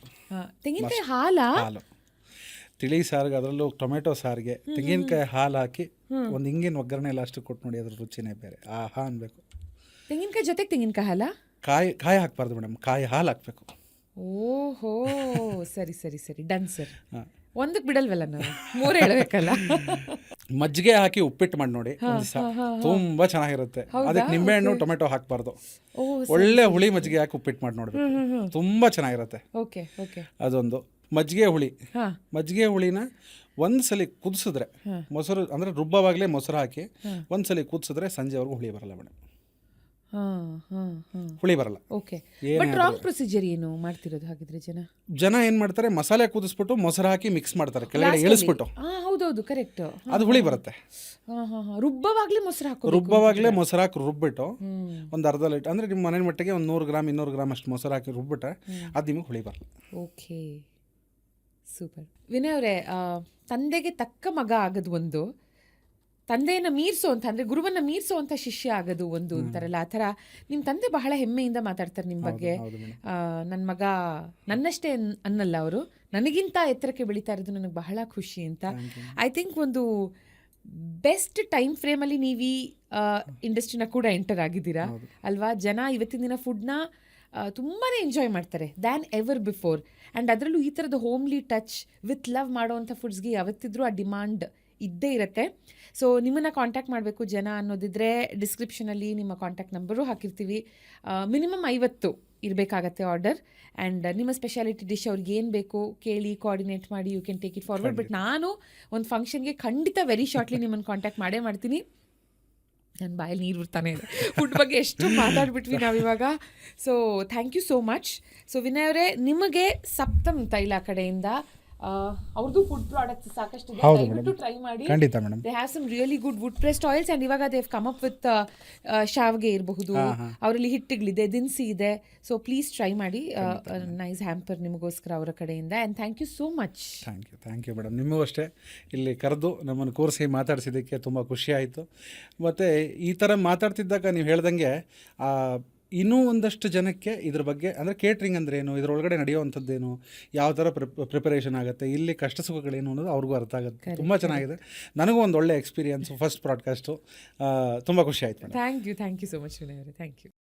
ತೆಂಗಿನಕಾಯಿ ಹಾಲು ತಿಳಿ ಸಾರಿಗೆ, ಅದರಲ್ಲೂ ಟೊಮೆಟೊ ಸಾರಿಗೆ ತೆಂಗಿನಕಾಯಿ ಹಾಲು ಹಾಕಿ ಒಂದು ಇಂಗಿನ ಒಗ್ಗರಣೆ ಲಾಸ್ಟ್ ಕೊಟ್ಟು ನೋಡಿ, ಅದ್ರ ರುಚಿನೇ ಬೇರೆ. ಆಹಾ ಅನ್ಬೇಕು. ತೆಂಗಿನಕಾಯಿ ಜೊತೆಗೆ ತೆಂಗಿನಕಾಯಿ ಹಾಲ? ಕಾಯಿ ಹಾಕ್ಬಾರ್ದು ಮೇಡಮ್, ಕಾಯಿ ಹಾಲು ಹಾಕ್ಬೇಕು. ಓಹೋ, ಸರಿ ಡನ್ ಸರ್. ಒಂದಕ್ಕೆ ಬಿಡಲ್ವಲ್ಲ ನಾವು, 3 ಹೇಳಬೇಕಲ್ಲ. ಮಜ್ಜಿಗೆ ಹಾಕಿ ಉಪ್ಪಿಟ್ಟು ಮಾಡಿ ನೋಡಿ ತುಂಬಾ ಚೆನ್ನಾಗಿರುತ್ತೆ. ಅದಕ್ಕೆ ನಿಂಬೆಹಣ್ಣು ಟೊಮೆಟೊ ಹಾಕ್ಬಾರ್ದು, ಒಳ್ಳೆ ಹುಳಿ ಮಜ್ಜಿಗೆ ಹಾಕಿ ಉಪ್ಪಿಟ್ಟು ಮಾಡಿ ನೋಡ್ಬೇಕು, ತುಂಬಾ ಚೆನ್ನಾಗಿರುತ್ತೆ. ಅದೊಂದು ಮಜ್ಜಿಗೆ ಹುಳಿನ ಒಂದ್ಸಲಿ ಕುದಿಸಿದ್ರೆ, ಮೊಸರು ಅಂದ್ರೆ ರುಬ್ಬವಾಗಲೇ ಮೊಸರು ಹಾಕಿ ಒಂದ್ಸಲಿ ಕುದಿಸಿದ್ರೆ ಸಂಜೆವರೆಗೂ ಹುಳಿ ಬರಲ್ಲ ಮೇಡಮ್, ಹುಳಿ ಬರಲ್ಲ. ರಾಂಗ್ ಪ್ರೊಸೀಜರ್ ಏನು ಮಾಡ್ತಿರೋದು ಹಾಗಿದ್ರೆ? ಜನ ಏನ್ ಮಾಡ್ತಾರೆ, ಮಸಾಲೆ ಕುದಿಸ್ಬಿಟ್ಟು ಮೊಸರು ಹಾಕಿ ಮಿಕ್ಸ್ ಮಾಡ್ತಾರೆ, ಕೆಳಗಡೆ ಇಳಿಸ್ಬಿಟ್ಟು. ಹೌದೌದು, ಕರೆಕ್ಟ್. ಅದು ಹುಳಿ ಬರುತ್ತೆ. ರುಬ್ಬವಾಗ್ಲೇ ಮೊಸರು ಹಾಕಿ ರುಬ್ಬಿಟ್ಟು ಒಂದು ಅರ್ಧ ಲೀಟರ್, ಅಂದ್ರೆ ನಿಮ್ಮ ಮನೆ ಮಟ್ಟಿಗೆ ಒಂದು 100 ಗ್ರಾಮ್ 200 ಗ್ರಾಮ್ ಅಷ್ಟು ಮೊಸರು ಹಾಕಿ ರುಬ್ಬಿಟ್ರೆ ಅದು ನಿಮಗೆ ಹುಳಿ ಬರಲ್ಲ. Okay, super. ವಿನಯ್ ಅವರೇ, ತಂದೆಗೆ ತಕ್ಕ ಮಗ ಆಗೋದು ಒಂದು, ತಂದೆಯನ್ನು ಮೀರಿಸೋಂಥ ಅಂದರೆ ಗುರುವನ್ನು ಮೀರಿಸೋವಂಥ ಶಿಷ್ಯ ಆಗೋದು ಒಂದು ಅಂತಾರಲ್ಲ, ಆ ಥರ ನಿಮ್ಮ ತಂದೆ ಬಹಳ ಹೆಮ್ಮೆಯಿಂದ ಮಾತಾಡ್ತಾರೆ ನಿಮ್ಮ ಬಗ್ಗೆ. ನನ್ನ ಮಗ ನನ್ನಷ್ಟೇ ಅನ್ನಲ್ಲ, ಅವರು ನನಗಿಂತ ಎತ್ತರಕ್ಕೆ ಬೆಳೀತಾ ಇರೋದು ನನಗೆ ಬಹಳ ಖುಷಿ ಅಂತ. ಐ ಥಿಂಕ್ ಒಂದು ಬೆಸ್ಟ್ ಟೈಮ್ ಫ್ರೇಮಲ್ಲಿ ನೀವು ಈ ಇಂಡಸ್ಟ್ರಿನ ಕೂಡ ಎಂಟರ್ ಆಗಿದ್ದೀರಾ ಅಲ್ವಾ? ಜನ ಇವತ್ತಿನ ದಿನ ಫುಡ್ನ ತುಂಬಾ ಎಂಜಾಯ್ ಮಾಡ್ತಾರೆ ದ್ಯಾನ್ ಎವರ್ ಬಿಫೋರ್. ಆ್ಯಂಡ್ ಅದರಲ್ಲೂ ಈ ಥರದ ಹೋಮ್ಲಿ ಟಚ್ ವಿತ್ ಲವ್ ಮಾಡೋವಂಥ ಫುಡ್ಸ್ಗೆ ಯಾವತ್ತಿದ್ರೂ ಆ ಡಿಮಾಂಡ್ ಇದ್ದೇ ಇರುತ್ತೆ. ಸೊ ನಿಮ್ಮನ್ನು ಕಾಂಟ್ಯಾಕ್ಟ್ ಮಾಡಬೇಕು ಜನ ಅನ್ನೋದಿದ್ರೆ ಡಿಸ್ಕ್ರಿಪ್ಷನಲ್ಲಿ ನಿಮ್ಮ ಕಾಂಟ್ಯಾಕ್ಟ್ ನಂಬರು ಹಾಕಿರ್ತೀವಿ. ಮಿನಿಮಮ್ 50 ಇರಬೇಕಾಗತ್ತೆ ಆರ್ಡರ್. ಆ್ಯಂಡ್ ನಿಮ್ಮ ಸ್ಪೆಷಾಲಿಟಿ ಡಿಶ್ ಅವ್ರಿಗೆ ಏನು ಬೇಕು ಕೇಳಿ ಕೋಆರ್ಡಿನೇಟ್ ಮಾಡಿ you can take it forward. But ನಾನು ಒಂದು ಫಂಕ್ಷನ್ಗೆ ಖಂಡಿತ ವೆರಿ ಶಾರ್ಟ್ಲಿ ನಿಮ್ಮನ್ನು ಕಾಂಟ್ಯಾಕ್ಟ್ ಮಾಡ್ತೀನಿ. ನನ್ನ ಬಾಯಲ್ಲಿ ನೀರು ಬಿಡ್ತಾನೆ ಇದೆ, ಫುಡ್ ಬಗ್ಗೆ ಎಷ್ಟು ಮಾತಾಡ್ಬಿಟ್ವಿ ನಾವಿವಾಗ. So thank you so much. So Vinay ಅವರೇ, ನಿಮಗೆ ಸಪ್ತಮ್ ತೈಲ ಕಡೆಯಿಂದ ಅವ್ರದ್ದು ಫುಡ್ ಪ್ರಾಡಕ್ಟ್ಸ್ ಸಾಕಷ್ಟು ದಯವಿಟ್ಟು ಟ್ರೈ ಮಾಡಿ. They have some really good wood pressed oils. And ಇವಾಗ they have come up with ಶಾವ್ಗೆ ಇರಬಹುದು, ಅವರಲ್ಲಿ ಹಿಟ್ಟುಗಳಿದೆ, ದಿನಸಿ ಇದೆ. ಸೊ ಪ್ಲೀಸ್ ಟ್ರೈ ಮಾಡಿ. ನೈಸ್ ಹ್ಯಾಂಪರ್ ನಿಮಗೋಸ್ಕರ ಅವರ ಕಡೆಯಿಂದ. And thank you so much. Thank you madam. ನಿಮಗೂ ಅಷ್ಟೇ, ಇಲ್ಲಿ ಕರೆದು ನಮ್ಮನ್ನು ಕೂರಿಸಿ ಮಾತಾಡಿಸಿದ್ದಕ್ಕೆ ತುಂಬ ಖುಷಿ ಆಯಿತು. ಮತ್ತು ಈ ಥರ ಮಾತಾಡ್ತಿದ್ದಾಗ ನೀವು ಹೇಳ್ದಂಗೆ ಇನ್ನೂ ಒಂದಷ್ಟು ಜನಕ್ಕೆ ಇದ್ರ ಬಗ್ಗೆ, ಅಂದರೆ ಕೇಟ್ರಿಂಗ್ ಅಂದರೆ ಏನು, ಇದರೊಳಗಡೆ ನಡೆಯುವಂಥದ್ದೇನು, ಯಾವ ಥರ ಪ್ರಿಪರೇಷನ್ ಆಗುತ್ತೆ, ಇಲ್ಲಿ ಕಷ್ಟ ಸುಖಗಳೇನು ಅನ್ನೋದು ಅವ್ರಿಗೂ ಅರ್ಥ ಆಗುತ್ತೆ. ತುಂಬ ಚೆನ್ನಾಗಿದೆ. ನನಗೂ ಒಂದು ಒಳ್ಳೆ ಎಕ್ಸ್ಪೀರಿಯನ್ಸು, ಫಸ್ಟ್ ಬ್ರಾಡ್ಕಾಸ್ಟು ತುಂಬ ಖುಷಿ ಆಯಿತು. Thank you so much Vinay ಅವರೇ. Thank you.